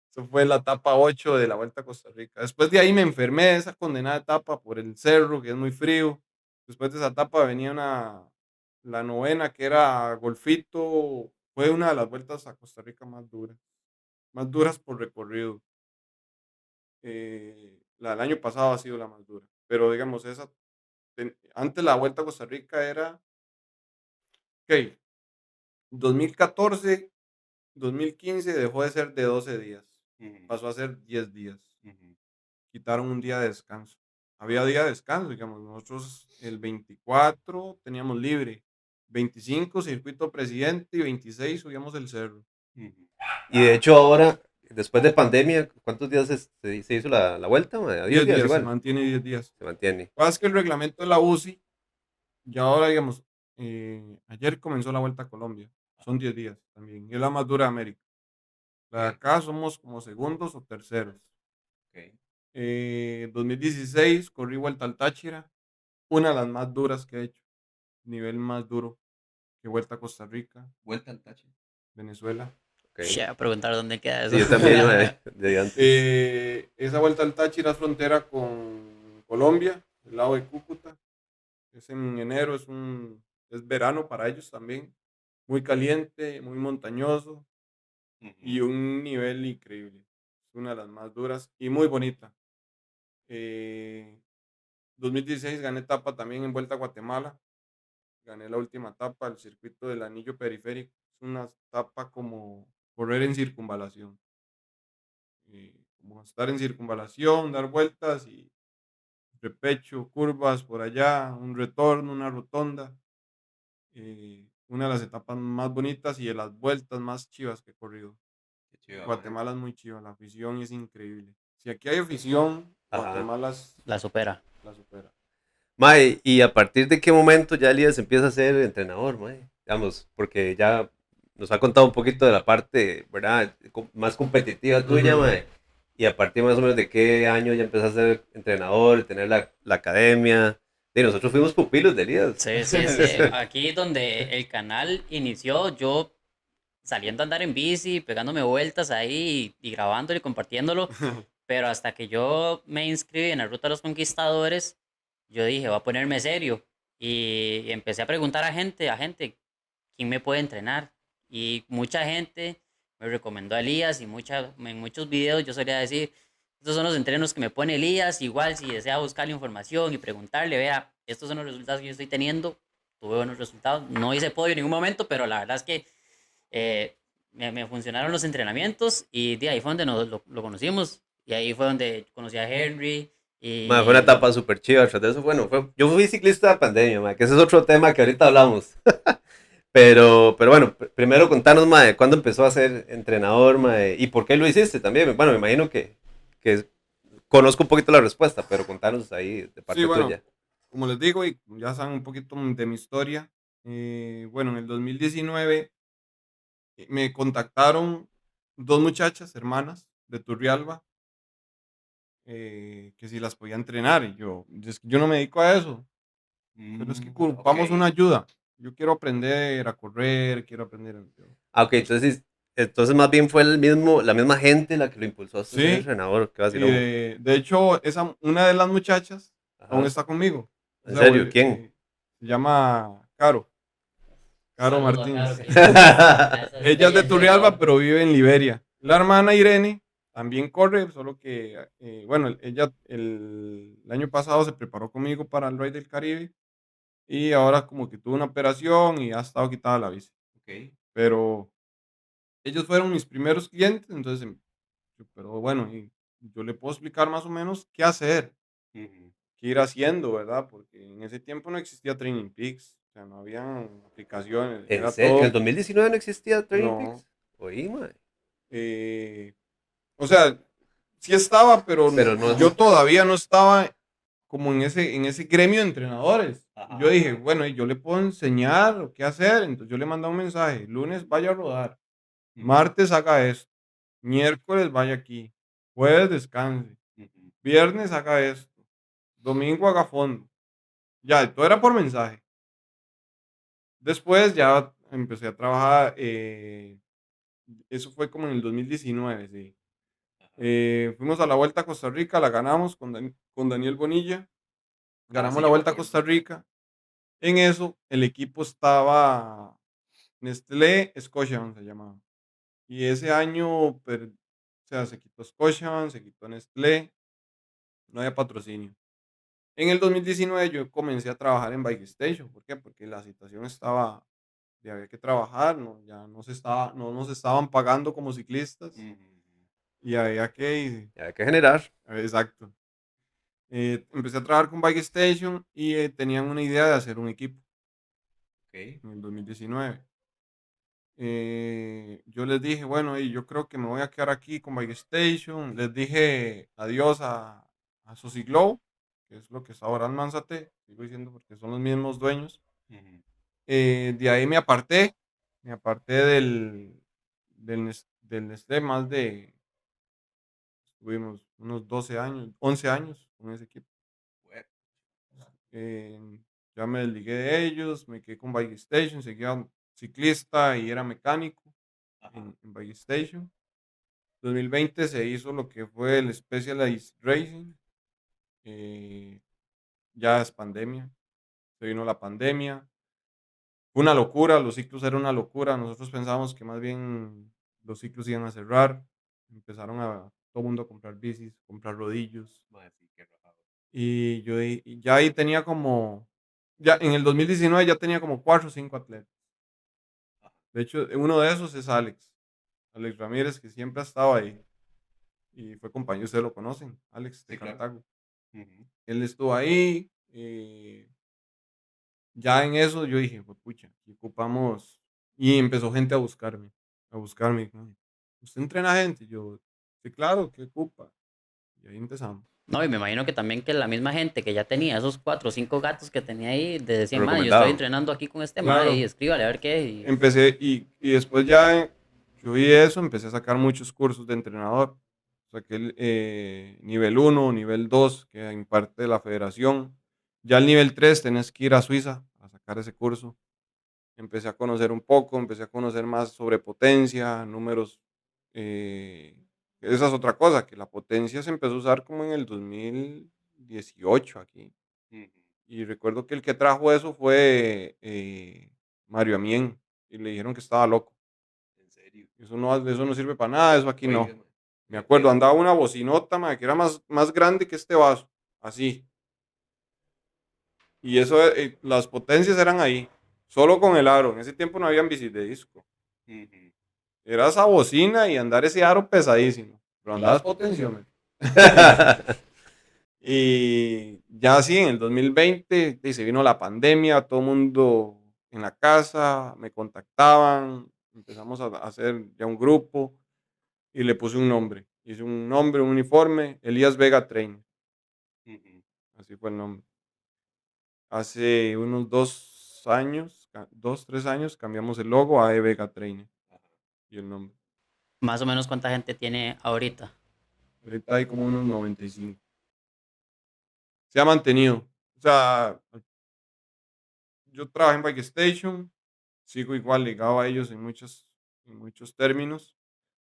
Eso fue la etapa 8 de la Vuelta a Costa Rica. Después de ahí me enfermé de esa condenada etapa por el cerro, que es muy frío. Después de esa etapa venía la novena, que era Golfito. Fue una de las vueltas a Costa Rica más duras por recorrido. La del año pasado ha sido la más dura. Pero digamos, antes la Vuelta a Costa Rica era, ok, 2014, 2015 dejó de ser de 12 días. Pasó a ser 10 días. Quitaron un día de descanso. Había día de descanso, digamos, nosotros el 24 teníamos libre, 25 circuito presidente y 26 subíamos el cerro. Y de hecho ahora, después de pandemia, ¿cuántos días se hizo la vuelta? ¿A 10 días se igual? mantiene 10 días. Se mantiene. Lo que pasa es que el reglamento de la UCI, ya ahora digamos, ayer comenzó la Vuelta a Colombia, son 10 días también, y es la más dura de América. La de acá somos como segundos o terceros. 2016 corrí Vuelta al Táchira, una de las más duras que he hecho, nivel más duro que Vuelta a Costa Rica. Vuelta al Táchira. Venezuela. Okay. A preguntar dónde queda eso. Sí, yo también, de antes. Esa Vuelta al Táchira es frontera con Colombia, el lado de Cúcuta. Es en enero, es verano para ellos también. Muy caliente, muy montañoso y un nivel increíble. Es una de las más duras y muy bonita. 2016 gané etapa también en Vuelta a Guatemala. Gané la última etapa, el circuito del anillo periférico. Es una etapa como correr en circunvalación. Como estar en circunvalación, dar vueltas y repecho, curvas por allá, un retorno, una rotonda. Una de las etapas más bonitas y de las vueltas más chivas que he corrido. Guatemala es muy chiva, la afición es increíble. Si aquí hay afición, Guatemala la supera. Mae, ¿y a partir de qué momento ya Elías empieza a ser entrenador, mae? Digamos, porque ya nos ha contado un poquito de la parte, ¿verdad? Más competitiva tuya, Ujú. mae. Y a partir más o menos de qué año ya empezaste a ser entrenador, tener la academia. Y nosotros fuimos pupilos de Elías. Sí, sí, sí. Sí. Aquí donde el canal inició, yo saliendo a andar en bici, pegándome vueltas ahí y grabándolo y compartiéndolo. Pero hasta que yo me inscribí en la Ruta de los Conquistadores, yo dije, voy a ponerme serio. Y empecé a preguntar a gente, ¿quién me puede entrenar? Y mucha gente me recomendó a Elías y en muchos videos yo solía decir, estos son los entrenos que me pone Elías, igual si desea buscarle información y preguntarle, vea, estos son los resultados que yo estoy teniendo, tuve buenos resultados, no hice podio en ningún momento, pero la verdad es que me funcionaron los entrenamientos y de ahí fue donde lo conocimos y ahí fue donde conocí a Henry Mae, fue una y etapa súper chiva. Tras de eso, bueno, yo fui ciclista de pandemia, mae, que ese es otro tema que ahorita hablamos. Pero bueno, primero contanos, mae, ¿cuándo empezó a ser entrenador, mae? ¿Y por qué lo hiciste también? Bueno, me imagino que conozco un poquito la respuesta, pero contanos ahí de Sí, parte bueno, tuya. como les digo, y ya saben un poquito de mi historia, bueno, en el 2019 me contactaron dos muchachas, hermanas, de Turrialba, que si las podía entrenar. Y yo, es que yo no me dedico a eso, pero es que Ok. ocupamos una ayuda. Yo quiero aprender a correr, quiero aprender. Ah, ok, Pues, entonces más bien fue la misma gente la que lo impulsó a usted ser sí, entrenador, qué y vacilón. de hecho, una de las muchachas aún Ajá. está conmigo. O ¿En sea, serio? ¿Quién? se llama Caro, Caro saludo a Caro Martínez. que a esas Ella es de bellas Turrialba, llegadas. pero vive en Liberia. La hermana Irene también corre, solo que, bueno, ella el año pasado se preparó conmigo para el Rey del Caribe y ahora como que tuvo una operación y ha estado quitada la bici. Ok. Pero ellos fueron mis primeros clientes, entonces, pero bueno, y yo le puedo explicar más o menos qué hacer, Ujú. qué ir haciendo, ¿verdad? Porque en ese tiempo no existía Training Peaks, o sea, no habían aplicaciones, ¿En era serio? ¿En el todo, 2019 no existía Training no. Peaks? Oí, mae. eh, O sea, sí estaba, pero Pero no es... yo todavía no estaba como en ese gremio de entrenadores. Y yo Ajá, dije, ajá. bueno, y yo le puedo enseñar o qué hacer. Entonces yo le mandé un mensaje, lunes vaya a rodar, Ujú, martes haga esto, miércoles vaya aquí, jueves descanse, ujú. viernes haga esto, domingo haga fondo. Ya, todo era por mensaje. Después ya empecé a trabajar, eso fue como en el 2019, sí. Fuimos a la Vuelta a Costa Rica, la ganamos con Daniel Bonilla. Ah, Ganamos sí, la yo me Vuelta a acuerdo. Costa Rica. En eso, el equipo estaba Nestlé Scotiabank, se llamaba. Y ese año, o sea, se quitó Scotiabank, se quitó Nestlé, no había patrocinio. En el 2019 yo comencé a trabajar en Bike Station. ¿Por qué? Porque la situación estaba, de había que trabajar, ¿no? Ya no nos estaban pagando como ciclistas Ujú. y había que, Ya hay que generar. exacto. Empecé a trabajar con Bike Station y tenían una idea de hacer un equipo Ok. en el 2019. Yo les dije, bueno, y yo creo que me voy a quedar aquí con Bike Station. Les dije adiós a Sociglow, que es lo que es ahora Almanzate, sigo diciendo porque son los mismos dueños. Ujú. De ahí me aparté del Nestlé más de, tuvimos unos 12 años, 11 años con ese equipo. Bueno, Eh, ya me desligué de ellos, me quedé con Bike Station, seguía ciclista y era mecánico ajá. en Bike Station. 2020 se hizo lo que fue el Specialized Racing. eh, ya es pandemia, se vino la pandemia. Fue una locura, los ciclos eran una locura. Nosotros pensábamos que más bien los ciclos iban a cerrar. Empezaron a todo mundo a comprar bicis, comprar rodillos. Mae, sí, qué rajado. Y ya ahí tenía como, ya en el 2019 ya tenía como 4 o 5 atletas. Ajá. De hecho, uno de esos es Alex, Alex Ramírez, que siempre ha estado ahí y fue compañero, ustedes lo conocen, Alex de Sí, claro. Cartago. Ujú. Él estuvo ahí. Ya en eso yo dije, pues pucha, aquí ocupamos. Y empezó gente a buscarme, a buscarme. ¿No? ¿Usted entrena gente? Y yo, sí, claro, ¿qué ocupa? Y ahí empezamos. No, y me imagino que también que la misma gente que ya tenía esos 4 o 5 gatos que tenía ahí, de Lo decían, man, yo estoy recomendado. entrenando aquí con este mae y Claro. escríbale a ver qué. Y Empecé y después ya yo vi eso, empecé a sacar muchos cursos de entrenador. Saqué el nivel uno, nivel 2 que imparte la federación. Ya al nivel 3 tenés que ir a Suiza a sacar ese curso. Empecé a conocer un poco, empecé a conocer más sobre potencia, números. eh, Esa es otra cosa, que la potencia se empezó a usar como en el 2018 aquí. Y recuerdo que el que trajo eso fue Mario Amien. Y le dijeron que estaba loco. En serio. Eso no sirve para nada, eso aquí Oiga, no. mae, Me qué acuerdo, tela. andaba una bocinota, mae, que era más grande que este vaso. Así. Y eso, las potencias eran ahí. Solo con el aro. En ese tiempo no habían bicis de disco. Ujú. Era esa bocina y andar ese aro pesadísimo. Pero andabas Claro. potenciómetro. Y ya así en el 2020 se vino la pandemia, todo el mundo en la casa, me contactaban, empezamos a hacer ya un grupo y le puse un nombre. Hice un nombre, un uniforme, Elías Vega Trainer, Ujú. así fue el nombre. Hace unos 2 años, 2, 3 años, cambiamos el logo a E Vega Trainer y el nombre. más o menos cuánta gente tiene ahorita. Ahorita hay como unos 95. Se ha mantenido. O sea, yo trabajé en Bike Station, sigo igual ligado a ellos en muchos términos,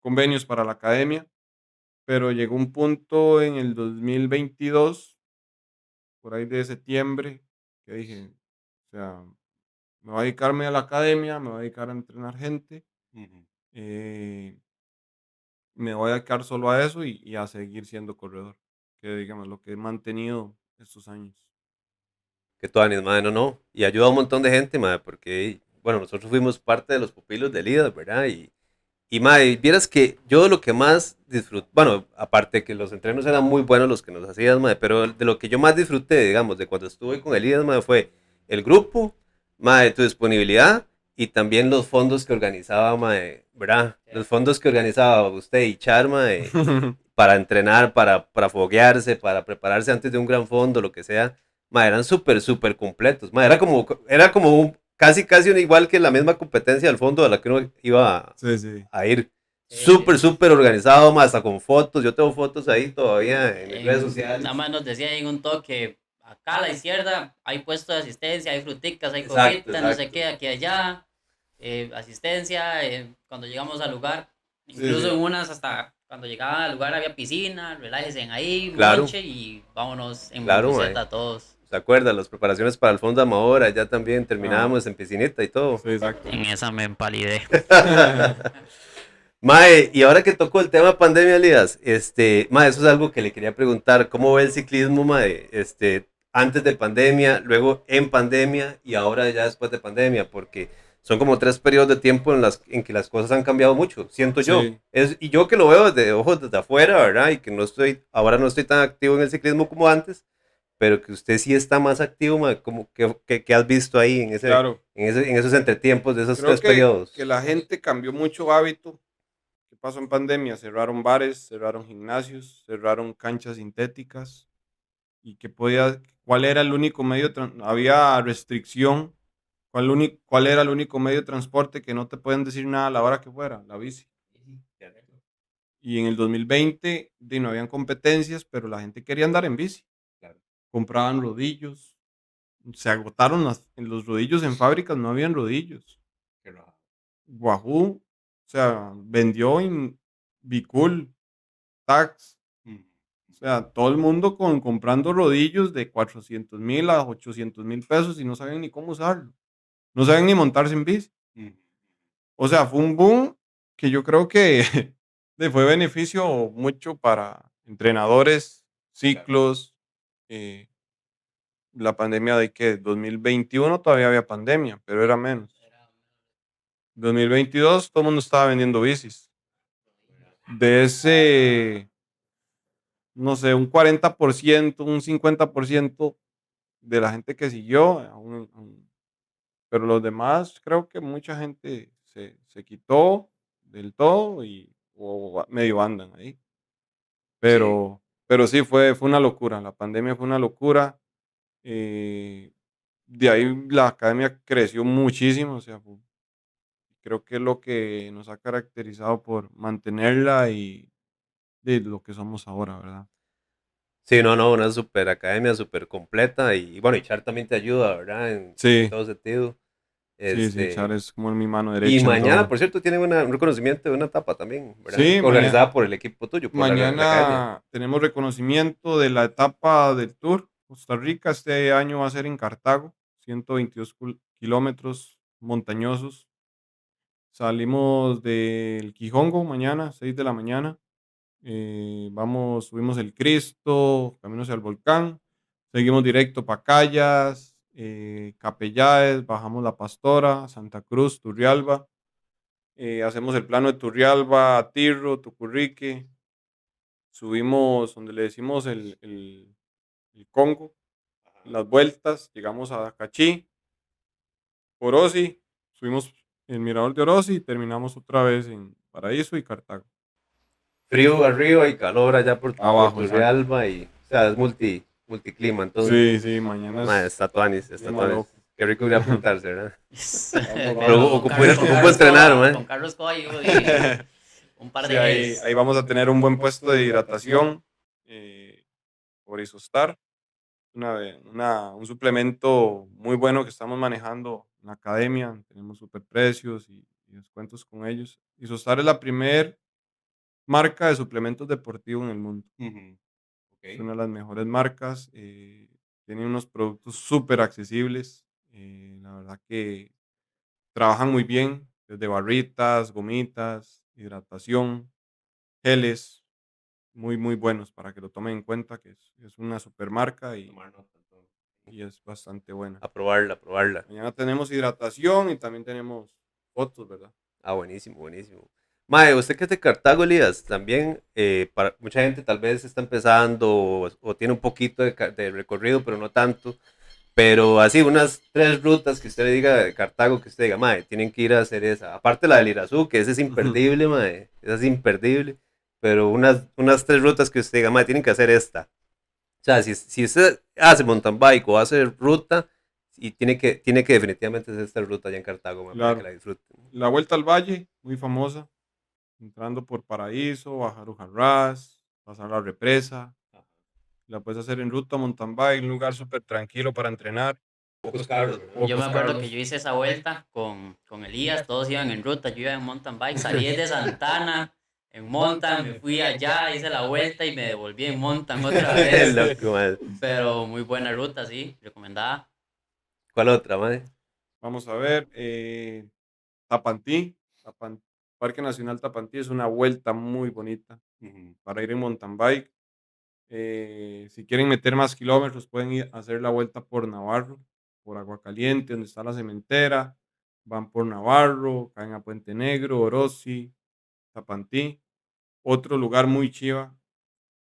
convenios para la academia, pero llegó un punto en el 2022, por ahí de septiembre, que dije, o sea, me voy a dedicarme a la academia, me voy a dedicar a entrenar gente, Ujú. eh, me voy a dedicar solo a eso y a seguir siendo corredor, que digamos lo que he mantenido estos años. Que todas madre, no, no. Y ayuda a un montón de gente, madre, porque, bueno, nosotros fuimos parte de los pupilos de Lidas, ¿verdad? Y madre, vieras que yo lo que más disfruté, bueno, aparte que los entrenos eran muy buenos los que nos hacías, madre, pero de lo que yo más disfruté, digamos, de cuando estuve con Elías, madre, fue el grupo, madre, tu disponibilidad y también los fondos que organizaba, madre, ¿verdad? Los fondos que organizaba usted y Char, madre, para entrenar, para foguearse, para prepararse antes de un gran fondo, lo que sea, madre, eran súper, súper completos, madre, era como casi igual que la misma competencia del fondo a la que uno iba Sí, sí. a ir. Sí, sí. Súper, súper organizado, más hasta con fotos. Yo tengo fotos ahí todavía en mis redes Nada sociales. más nos decía en un toque, acá a la izquierda hay puesto de asistencia, hay fruticas, hay Exacto, coquitas, no sé exacto. qué, aquí allá, asistencia, cuando llegamos al lugar, Sí, incluso sí. en unas hasta cuando llegaban al lugar había piscina, relájense ahí, Claro, monche y vámonos en claro, mae. buseta todos. ¿Se acuerda? Las preparaciones para el fondo Amadora, ya también Ajá. terminábamos en piscinita y todo. Sí, exacto. En esa me empalidé. Mae, y ahora que tocó el tema pandemia, Elías, mae, eso es algo que le quería preguntar. ¿Cómo ve el ciclismo, mae? Antes de pandemia, luego en pandemia y ahora ya después de pandemia, porque son como 3 periodos de tiempo en que las cosas han cambiado mucho, siento yo. Sí. Y yo que lo veo desde ojos desde afuera, ¿verdad? Y que ahora no estoy tan activo en el ciclismo como antes, pero que usted sí está más activo, mae, como que has visto ahí Claro. en esos entretiempos de esos Creo tres que periodos. la gente cambió mucho hábito. ¿Qué pasó en pandemia? Cerraron bares, cerraron gimnasios, cerraron canchas sintéticas. ¿Y cuál era el único medio? Había restricción. ¿Cuál era el único medio de transporte que no te pueden decir nada a la hora que fuera? La bici. Y en el 2020 no habían competencias, pero la gente quería andar en bici. Claro. Compraban rodillos. Se agotaron en los rodillos en fábricas, no habían rodillos. Qué raro. Wahoo, o sea, vendió en Bicool, Tax, Mm. o sea, todo el mundo comprando rodillos de 400,000 a 800,000 pesos y no saben ni cómo usarlo. No saben ni montarse en bici. Mm. O sea, fue un boom que yo creo que le fue beneficio mucho para entrenadores, Claro. ciclos. eh, la pandemia de que 2021 todavía había pandemia, pero era menos. 2022 todo el mundo estaba vendiendo bicis. De ese, no sé, un 40%, un 50% de la gente que siguió, pero los demás creo que mucha gente se quitó del todo o medio andan ahí. Sí. Pero Pero sí, fue una locura. La pandemia fue una locura. De ahí la academia creció muchísimo. O sea, creo que es lo que nos ha caracterizado por mantenerla y de lo que somos ahora, ¿verdad? Sí, no, no, una super academia, súper completa y bueno, y Char también te ayuda, ¿verdad? En Sí, todo sentido. sí, sí, Char Este, es como mi mano y derecha en mañana, todo. por cierto, tienen un reconocimiento de una etapa también, ¿verdad? Sí, Organizada por el equipo tuyo, por la academia. mañana tenemos reconocimiento de la etapa del Tour Costa Rica. Este año va a ser en Cartago, 122 kilómetros montañosos. Salimos del Quijongo mañana, 6 de la mañana. Subimos el Cristo, camino hacia el volcán. Seguimos directo Pacayas, Capelláes, bajamos La Pastora, Santa Cruz, Turrialba. Hacemos el plano de Turrialba, Tirro, Tucurrique. Subimos donde le decimos el Congo, las vueltas, llegamos a Cachí, Orosi, subimos el mirador de Orosi y terminamos otra vez en Paraíso y Cartago. Frío arriba y calor allá por Abajo, exacto. Turrialba y, o sea, es multiclima, entonces, Sí, sí, mañana es está tuanis, está clima tuanis. loco. Qué rico ir a apuntarse, ¿verdad? Pero Pero ocupo entrenar, Con man. Carlos Coelho y un par Sí, de ahí geles. vamos a tener un buen puesto de hidratación por Isostar, un suplemento muy bueno que estamos manejando en la academia. Tenemos super precios y descuentos con ellos. Isostar es la primer marca de suplementos deportivos en el mundo. Ujú, Es ok. una de las mejores marcas. Tiene unos productos súper accesibles. La verdad que trabajan muy bien, desde barritas, gomitas, hidratación, geles, muy, muy buenos para que lo tomen en cuenta, que es una super marca Tomar nota, entonces. y es bastante buena. A probarla, a probarla. Mañana tenemos hidratación y también tenemos fotos, ¿verdad? Ah, buenísimo, buenísimo. Mae, usted que es de Cartago, Elías, también para mucha gente tal vez está empezando o tiene un poquito de recorrido, pero no tanto. Pero así, unas 3 rutas que usted le diga de Cartago, que usted diga, mae, tienen que ir a hacer esa. Aparte la del Irazú, que esa es imperdible, mae, esa es imperdible. Pero unas 3 rutas que usted diga, mae, tienen que hacer esta. O sea, si usted hace mountain bike o hace ruta, y tiene que definitivamente hacer esta ruta allá en Cartago, mae, para que Claro. la disfruten. La Vuelta al Valle, muy famosa, entrando por Paraíso, bajar Ujarrás, pasar la represa. La puedes hacer en ruta, mountain bike, un lugar súper tranquilo para entrenar. Pocos carros, ¿verdad? Yo me Pocos acuerdo que carros. yo hice esa vuelta con Elías, todos iban en ruta, yo iba en mountain bike, salí desde Santana en mountain, me fui allá, hice la vuelta y me devolví en mountain otra vez. Loco, mae. Pero muy buena ruta, sí, recomendada. ¿Cuál otra, mae? Vamos a ver. Tapantí, Parque Nacional Tapantí es una vuelta muy bonita Ujú. para ir en mountain bike. Si quieren meter más kilómetros, pueden ir a hacer la vuelta por Navarro, por Agua Caliente, donde está la cementera. Van por Navarro, caen a Puente Negro, Orosi, Tapantí. Otro lugar muy chiva,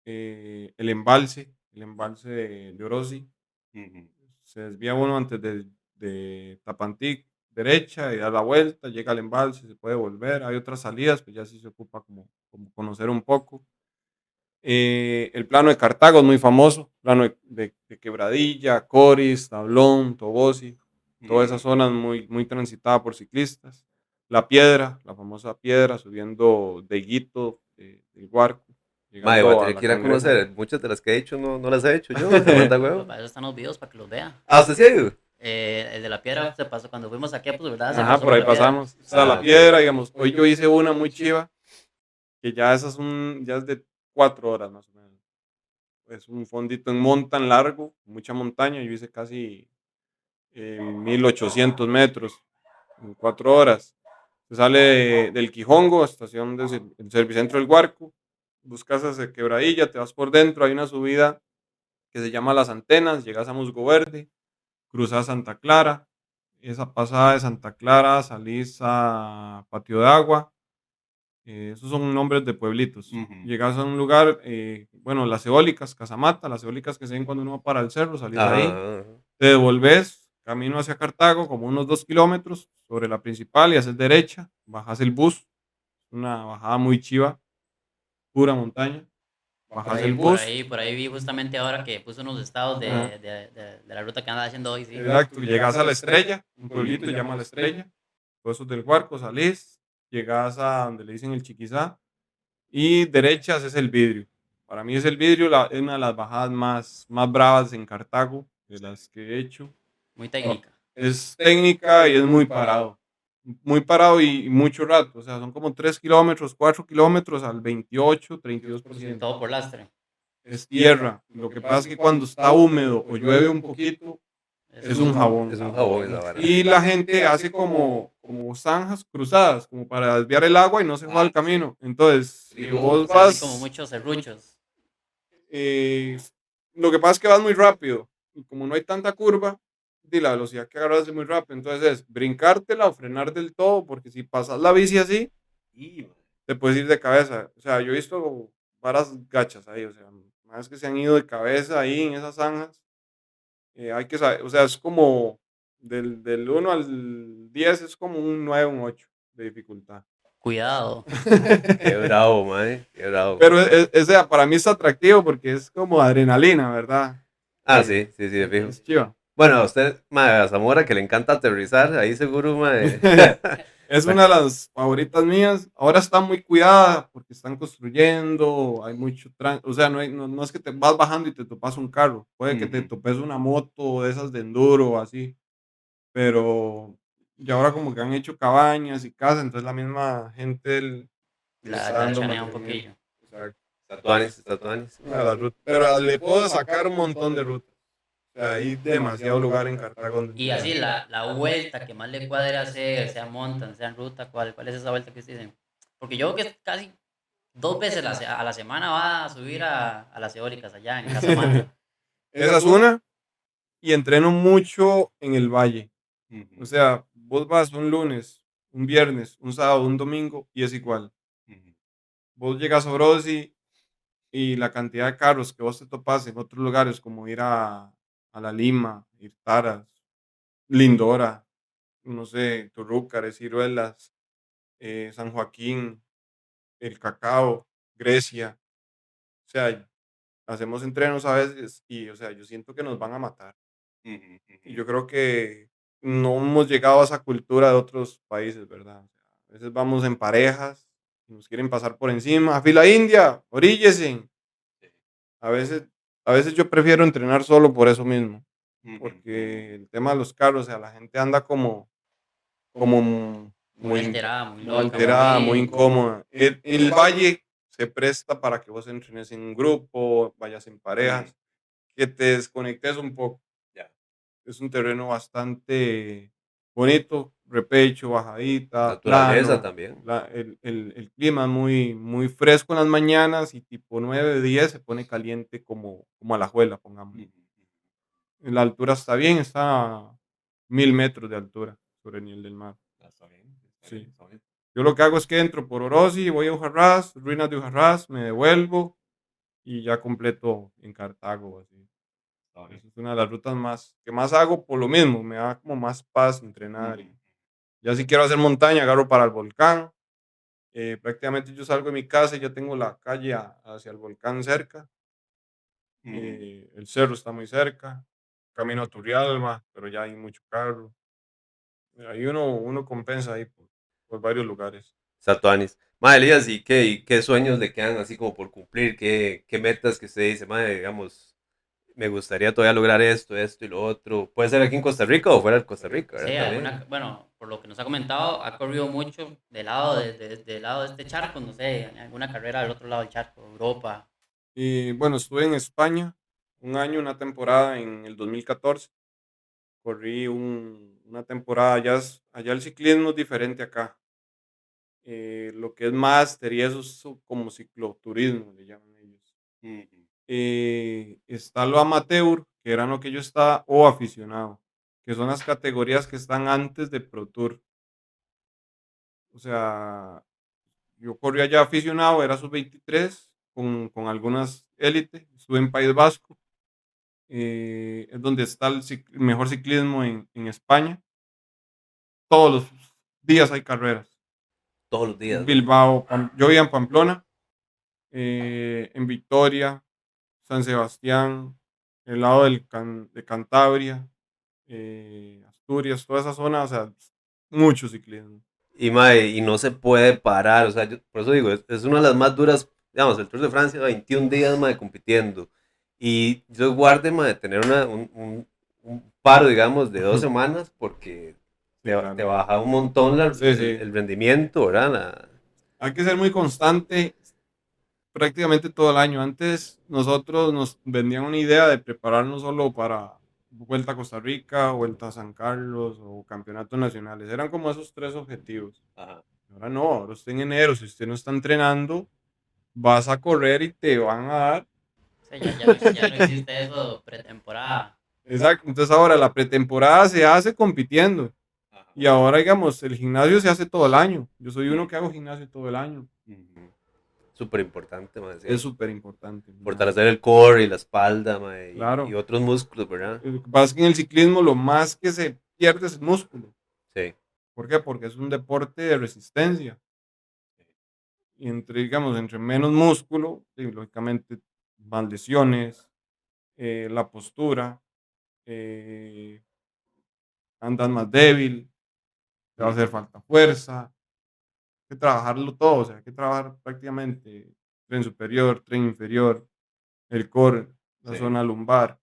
el embalse de Orosi. Ujú. Se desvía uno antes de Tapantí, derecha, y da la vuelta, llega al embalse, se puede volver. Hay otras salidas, pues ya sí se ocupa como conocer un poco. El plano de Cartago es muy famoso, plano de Quebradilla, Coris, Tablón, Tobosi, toda esa Mm. zona es muy, muy transitada por ciclistas. La Piedra, la famosa Piedra, subiendo de Guito, del Guarco, Mae, voy a llegando a tener la que ir a Cangreja. conocer. Muchas de las que he hecho no las he hecho yo, se manda Pues huevo. para eso están los videos, para que los vea. Ah, ¿usted sí ha ido? El de la piedra se pasó, cuando fuimos aquí, pues, ¿verdad? Se Ajá, pasó por por ahí la piedra. pasamos. O sea, la Ah, Piedra, ok. digamos, hoy yo hice una muy chiva, que ya ya es de 4 horas más o menos. Es un fondito en montan largo, mucha montaña. Yo hice casi 1800 metros en 4 horas. Se sale del Quijongo, estación del Servicentro del Guarco, buscas hacia Quebradilla, te vas por dentro, hay una subida que se llama Las Antenas, llegas a Musgo Verde, cruzas Santa Clara, esa pasada de Santa Clara salís a Patio de Agua. Esos son nombres de pueblitos. Ujú. Llegas a un lugar, bueno, las eólicas, Casamata, las eólicas que se ven cuando uno va para el cerro, salís ahí, Ajá, ajá. te devolves camino hacia Cartago, como unos 2 kilómetros sobre la principal y haces derecha, bajas el bus, una bajada muy chiva, pura montaña. bajas el bus. Por ahí vi justamente ahora que puso unos estados Ajá. de la ruta que anda haciendo hoy, sí. Exacto, llegas a La Estrella, un pueblito se llama La Estrella, Huesos del Huarco, salís, llegas a donde le dicen el Chiquizá, y derechas es el Vidrio. Para mí es el Vidrio, es una de las bajadas más bravas en Cartago, de las que he hecho. Muy técnica. Es técnica y es muy parado y mucho rato, o sea, son como 3 kilómetros, 4 kilómetros al 28, 32%. Todo por lastre. Es tierra. Lo que pasa es que cuando está húmedo o llueve un poquito, es un jabón. Es un jabón esa vara. Y la gente hace como zanjas cruzadas, como para desviar el agua y no se va al camino. Entonces, si vos Así vas, como muchos serruchos. lo que pasa es que vas muy rápido. Y como no hay tanta curva, y la velocidad que agarras es muy rápido. Entonces es brincártela o frenar del todo, porque si pasas la bici así, te puedes ir de cabeza. O sea, yo he visto varas gachas ahí, o sea, más que se han ido de cabeza ahí en esas zanjas. Hay que saber, o sea, es como del 1 al 10 es como un 9, un 8 de dificultad. Cuidado. Qué bravo, mae. Qué bravo. Pero para mí es atractivo porque es como adrenalina, ¿verdad? Ah, sí, sí, sí, de fijo. Es chiva. Bueno, a usted, mae, a Zamora, que le encanta aterrizar, ahí seguro, mae. Es una de las favoritas mías. Ahora está muy cuidada porque están construyendo, hay mucho tránsito. O sea, no es que te vas bajando y te topas un carro. Puede que te Ujú. topes una moto de esas de enduro o así. Pero ya ahora como que han hecho cabañas y casas, entonces la misma gente le está La dando chanea un mantenimiento. poquillo. Exacto. Tatuanis, tatuanis. A la ruta. Pero le puedo sacar un montón de rutas. O sea, hay demasiado lugar en Cartago donde Y así, entrenar. la vuelta que más le cuadre hacer, sea montan, sea en ruta, ¿cuál es esa vuelta que usted dice? Porque yo veo que casi 2 veces a la semana va a subir a las eólicas allá en Casamanta. Esa es una. Y entreno mucho en el valle. Ujú, O sea, vos vas un lunes, un viernes, un sábado, un domingo y es igual. ujú, Vos llegas a Orosi y la cantidad de carros que vos te topas en otros lugares, como ir a La Lima, ir Taras, Lindora, no sé, Turrúcares, Ciruelas, San Joaquín, El Cacao, Grecia. O sea, hacemos entrenos a veces y, o sea, yo siento que nos van a matar. ujú, Y ujú. yo creo que no hemos llegado a esa cultura de otros países, ¿verdad? O sea, a veces vamos en parejas y nos quieren pasar por encima. Fila india, oríllese. A veces, a veces yo prefiero entrenar solo por eso mismo, Ujú, porque el tema de los carros, o sea, la gente anda como Muy alterada, muy muy loca, alterada, muy muy... incómoda. El valle se presta para que vos entrenes en un grupo, vayas en parejas, que te desconectes un poco. Ya. Es un terreno bastante bonito, repecho, bajadita, Naturaleza plano. también. El clima es muy fresco en las mañanas y tipo 9 10 se pone caliente como a la juela, pongamos. Ujú, La altura está bien, está a 1000 metros de altura sobre el nivel del mar. está bien, está bien, Sí. está bien. Yo lo que hago es que entro por Orosi, voy a Ujarrás, ruinas de Ujarrás, me devuelvo y ya completo en Cartago. Así. Está bien. Esa es una de las rutas que más hago por lo mismo, me da como más paz entrenar. Ujú, Ya si quiero hacer montaña, agarro para el volcán. Prácticamente yo salgo de mi casa y ya tengo la calle hacia el volcán cerca. ujú. El cerro está muy cerca. Camino a Turrialba, pero ya hay mucho carro. Ahí uno compensa ahí por varios lugares. Tatuanis. Mae, Elías, ¿y qué sueños le quedan así como por cumplir? ¿Qué metas que usted dice, mae, digamos, me gustaría todavía lograr esto y lo otro? Puede ser aquí en Costa Rica o fuera de Costa Rica, Sí, ¿verdad? También. bueno, por lo que nos ha comentado, ha corrido mucho del lado de este charco, no sé, en alguna carrera del otro lado del charco, Europa. Y bueno, estuve en España un año, una temporada en el 2014. Corrí una temporada, allá el ciclismo es diferente acá. Lo que es máster y eso es como cicloturismo, le llaman ellos. Ujú, Está lo amateur, que era lo que yo estaba, o aficionado, que son las categorías que están antes de Pro Tour. O sea, yo corrí allá aficionado, era sub-23, con algunas élites, estuve en País Vasco, es donde está el mejor ciclismo en España. Todos los días hay carreras. todos los días, mae. Bilbao, yo vivía en Pamplona, en Victoria, San Sebastián, el lado de Cantabria, Asturias, toda esa zona, o sea, mucho ciclismo. Y, mae, y no se puede parar, o sea, por eso digo, es una de las más duras, digamos, el Tour de Francia, 21 días, mae, compitiendo. Y yo guarde, mae, tener un paro, digamos, de 2 semanas, porque Sí, te claro. baja un montón Sí, sí. el rendimiento, ¿verdad? Hay que ser muy constante prácticamente todo el año. Antes nosotros nos vendían una idea de prepararnos solo para Vuelta a Costa Rica, Vuelta a San Carlos o campeonatos nacionales. Eran como esos tres objetivos. Ajá. Ahora no, ahora usted en enero, si usted no está entrenando, vas a correr y te van a dar. Sí, ya no existe eso pretemporada. Exacto, entonces ahora la pretemporada se hace compitiendo Ajá. y ahora digamos, el gimnasio se hace todo el año. Yo soy uno que hago gimnasio todo el año. Ujú. Súper importante, mae, Es sí. súper importante. Fortalecer el core y la espalda, mae, y Claro. otros músculos, ¿verdad? Lo que pasa es que en el ciclismo lo más que se pierde es el músculo. Sí. ¿Por qué? Porque es un deporte de resistencia. Y digamos, entre menos músculo, sí, lógicamente van lesiones, la postura, eh, andas más débil, te va a hacer falta fuerza. Hay que trabajarlo todo, o sea, hay que trabajar prácticamente tren superior, tren inferior, el core, la Sí. zona lumbar,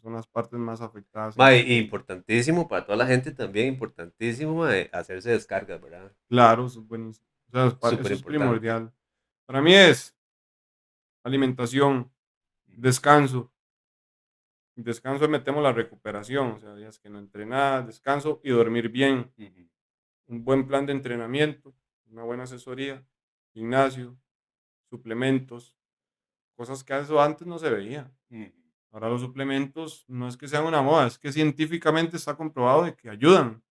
son las partes más afectadas en el Mae, y ciclismo. importantísimo para toda la gente también, importantísimo, mae, hacerse descargas, ¿verdad? Claro, eso es buenísimo. O sea, Súper eso es importante. primordial. Para mí es alimentación, descanso. Descanso metemos la recuperación, o sea, días que no entrenar, descanso y dormir bien. Ujú. Un buen plan de entrenamiento, una buena asesoría, gimnasio, suplementos, cosas que eso antes no se veía. Ujú. Ahora los suplementos no es que sean una moda, es que científicamente está comprobado de que ayudan.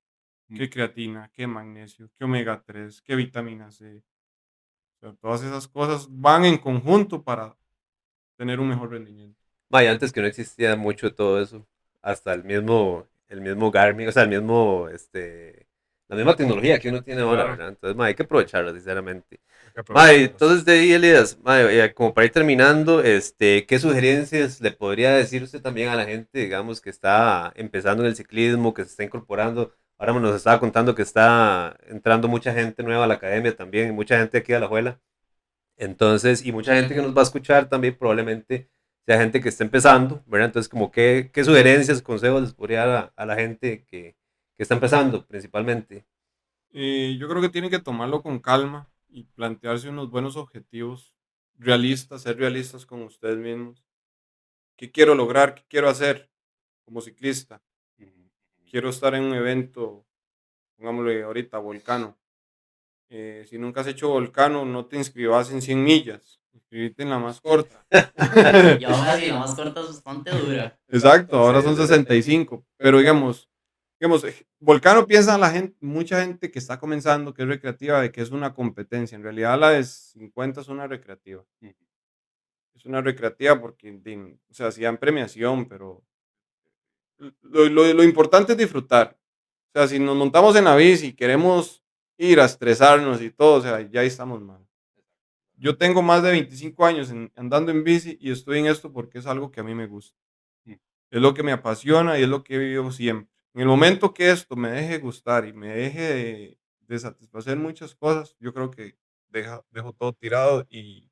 Que creatina, que magnesio, que omega 3, que vitamina C. O sea, todas esas cosas van en conjunto para tener un mejor rendimiento. Mae, antes que no existía mucho de todo eso, hasta el mismo Garmin, o sea, la misma tecnología que uno tiene ahora, Claro, ¿verdad? Entonces, mae, hay que aprovecharla, sinceramente. hay que Mae, aprovecharlas. entonces de ahí, Elías, mae, como para ir terminando, ¿qué sugerencias le podría decir usted también a la gente, digamos, que está empezando en el ciclismo, que se está incorporando? Ahora nos estaba contando que está entrando mucha gente nueva a la academia también, mucha gente aquí a la Juela. Entonces, y mucha gente que nos va a escuchar también probablemente sea gente que está empezando, ¿verdad? Entonces, como qué sugerencias, consejos les podría dar a la gente que está empezando principalmente. Yo creo que tienen que tomarlo con calma y plantearse unos buenos objetivos realistas, ser realistas con ustedes mismos. ¿Qué quiero lograr? ¿Qué quiero hacer como ciclista? Quiero estar en un evento, pongámosle ahorita, Volcano. Si nunca has hecho Volcano, no te inscribas en 100 millas, inscribite en la más corta. Y aún así, la más corta es bastante dura. Exacto, Sí, ahora son 65, pero digamos, Volcano piensa la gente, mucha gente que está comenzando, que es recreativa, de que es una competencia. En realidad la de 50 es una recreativa. Es una recreativa porque, o sea, sí dan premiación, pero lo importante es disfrutar. O sea, si nos montamos en la bici y queremos ir a estresarnos y todo, o sea, ya ahí estamos mal. Yo tengo más de 25 años andando en bici y estoy en esto porque es algo que a mí me gusta. Es lo que me apasiona y es lo que he vivido siempre. En el momento que esto me deje gustar y me deje de satisfacer muchas cosas, yo creo que dejo todo tirado y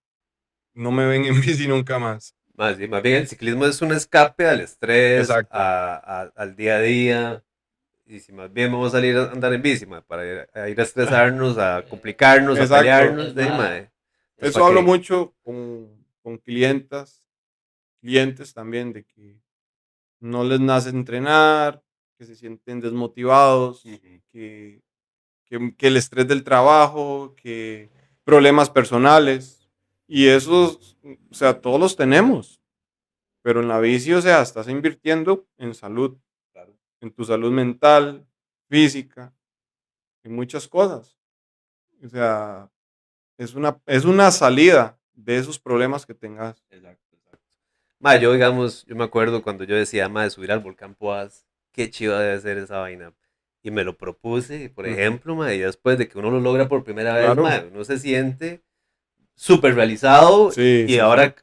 no me ven en bici nunca más. Más bien el ciclismo es un escape al estrés, Exacto. al día a día. Y si más bien vamos a salir a andar en bici, mae, para ir a estresarnos, a complicarnos, a Exacto. pelearnos, de ahí, mae, entonces, Eso ¿para hablo qué? mucho con clientes también, de que no les nace entrenar, que se sienten desmotivados, Ujú. que el estrés del trabajo, que problemas personales. Y esos, o sea, todos los tenemos. Pero en la bici, o sea, estás invirtiendo en salud, Claro. en tu salud mental, física, en muchas cosas. O sea, es una salida de esos problemas que tengas. Exacto, exacto. Ma, yo, digamos, yo me acuerdo cuando yo decía, ma, de subir al volcán Poás, qué chido debe ser esa vaina. Y me lo propuse, por Ujú. ejemplo, ma, y después de que uno lo logra por primera vez, Claro, ma, uno se siente súper realizado Sí, y sí, ahora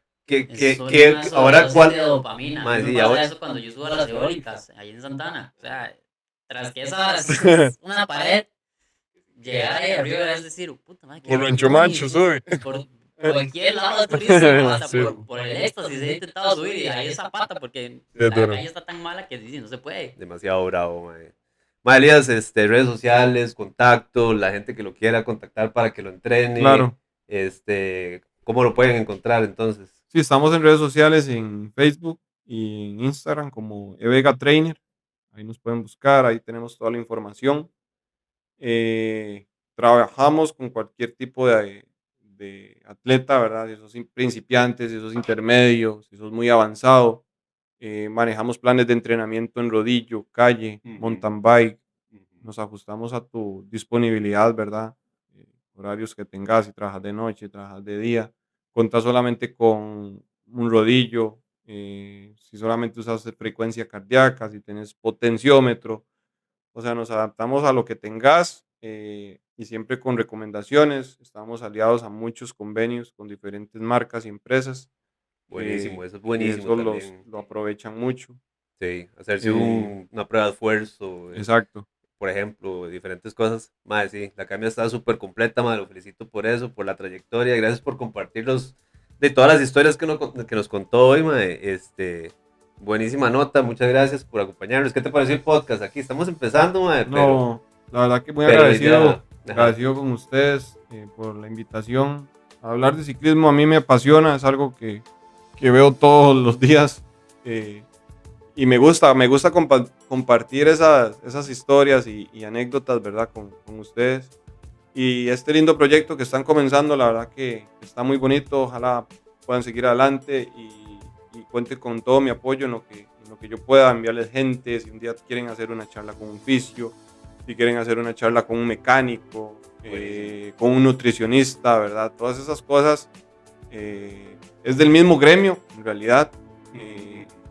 ahora cuál de dopamina. Mae, A mí sí, me pasa ahora- eso cuando yo subo a las eólicas ahí en Santana. O sea, tras que esa es una pared, llegar ahí arriba es decir, puta madre, Por Rancho Mancho sube. por cualquier lado turístico, hasta Sí. por el éxtasis he intentado subir y ahí es zapata porque Sí, es la duro. calle está tan mala que sí, no se puede. demasiado bravo, mae. Mae, Elías, redes sociales, contacto, la gente que lo quiera contactar para que lo entrene, Claro. ¿cómo lo pueden encontrar entonces? Sí, estamos en redes sociales, en Facebook y en Instagram como Evega Trainer. Ahí nos pueden buscar, ahí tenemos toda la información. Trabajamos con cualquier tipo de atleta, ¿verdad? Si sos principiante, si sos intermedio, si sos muy avanzado. Manejamos planes de entrenamiento en rodillo, calle, mountain bike. Nos ajustamos a tu disponibilidad, ¿verdad? Horarios que tengas, si trabajas de noche, trabajas de día. Contás solamente con un rodillo, si solamente usas frecuencia cardíaca, si tienes potenciómetro. O sea, nos adaptamos a lo que tengas y siempre con recomendaciones. Estamos aliados a muchos convenios con diferentes marcas y empresas Buenísimo, eso es que buenísimo eso también. lo aprovechan mucho. Sí, hacerse Eh, una prueba de esfuerzo, exacto. por ejemplo, diferentes cosas. Madre, sí, la academia está súper completa, madre, lo felicito por eso, por la trayectoria, gracias por compartirlos de todas las historias que nos contó hoy, madre. Buenísima nota, muchas gracias por acompañarnos. ¿Qué te pareció el podcast? Aquí estamos empezando, madre, No, la verdad que muy pero agradecido, ya, ajá. agradecido con ustedes por la invitación. Hablar de ciclismo a mí me apasiona, es algo que veo todos los días y me gusta compartir esas historias y anécdotas, ¿verdad? Con ustedes. Y este lindo proyecto que están comenzando, la verdad que está muy bonito. Ojalá puedan seguir adelante y cuente con todo mi apoyo en lo que yo pueda enviarles gente. Si un día quieren hacer una charla con un fisio, si quieren hacer una charla con un mecánico, con un nutricionista, ¿verdad? Todas esas cosas es del mismo gremio, en realidad.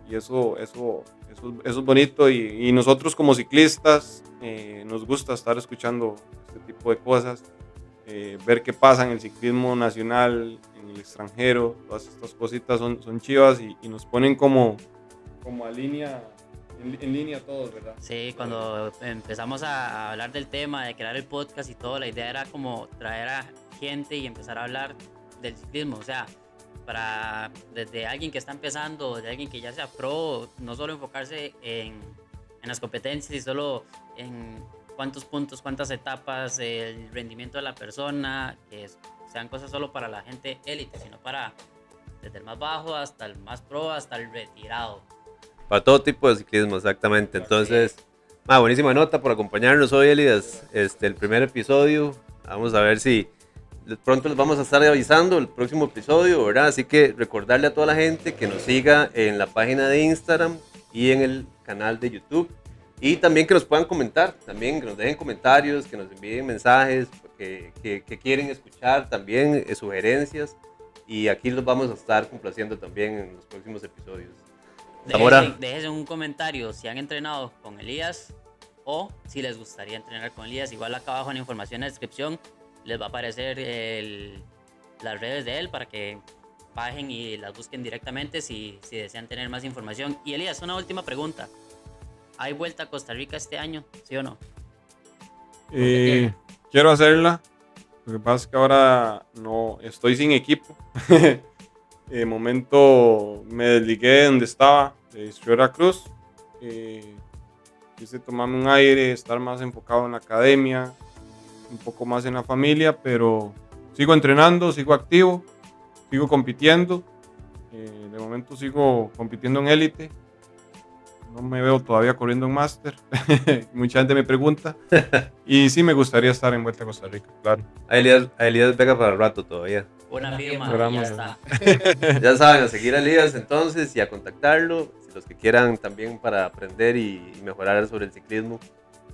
Y eso es bonito. Y nosotros como ciclistas nos gusta estar escuchando este tipo de cosas, ver qué pasa en el ciclismo nacional, en el extranjero. Todas estas cositas son chivas y nos ponen como en línea todos, ¿verdad? Sí, cuando empezamos a hablar del tema, de crear el podcast y todo, la idea era como traer a gente y empezar a hablar del ciclismo. O sea, desde alguien que está empezando, de alguien que ya sea pro, no solo enfocarse en las competencias y solo en cuántos puntos, cuántas etapas, el rendimiento de la persona, que sean cosas solo para la gente élite, sino para desde el más bajo hasta el más pro, hasta el retirado. Para todo tipo de ciclismo, exactamente. Entonces, buenísima nota por acompañarnos hoy, Elias. El primer episodio. Vamos a ver si pronto les vamos a estar avisando el próximo episodio, ¿verdad? Así que recordarle a toda la gente que nos siga en la página de Instagram y en el canal de YouTube. Y también que nos puedan comentar, también que nos dejen comentarios, que nos envíen mensajes, que quieren escuchar también, sugerencias. Y aquí los vamos a estar complaciendo también en los próximos episodios. Déjense un comentario si han entrenado con Elías o si les gustaría entrenar con Elías. Igual acá abajo en la información en la descripción les va a aparecer las redes de él para que bajen y las busquen directamente si desean tener más información. Y Elías, una última pregunta. ¿Hay vuelta a Costa Rica este año, sí o no? Quiero hacerla. Lo que pasa es que ahora no estoy sin equipo. De momento me desligué de donde estaba, de Distribuidora Cruz. Quise tomarme un aire, estar más enfocado en la academia, un poco más en la familia, pero sigo entrenando, sigo activo, sigo compitiendo. De momento sigo compitiendo en élite. No me veo todavía corriendo en máster. Mucha gente me pregunta. Y sí me gustaría estar en Vuelta a Costa Rica, claro. A Elías Vega para el rato todavía. Una firma, Programa, ya está. Ya saben, a seguir a Elías entonces y a contactarlo. Si los que quieran también para aprender y mejorar sobre el ciclismo.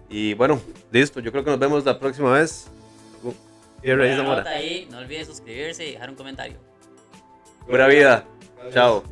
Y bueno, listo. Yo creo que nos vemos la próxima vez. Ahí, no olviden suscribirse y dejar un comentario. Pura vida. Chao.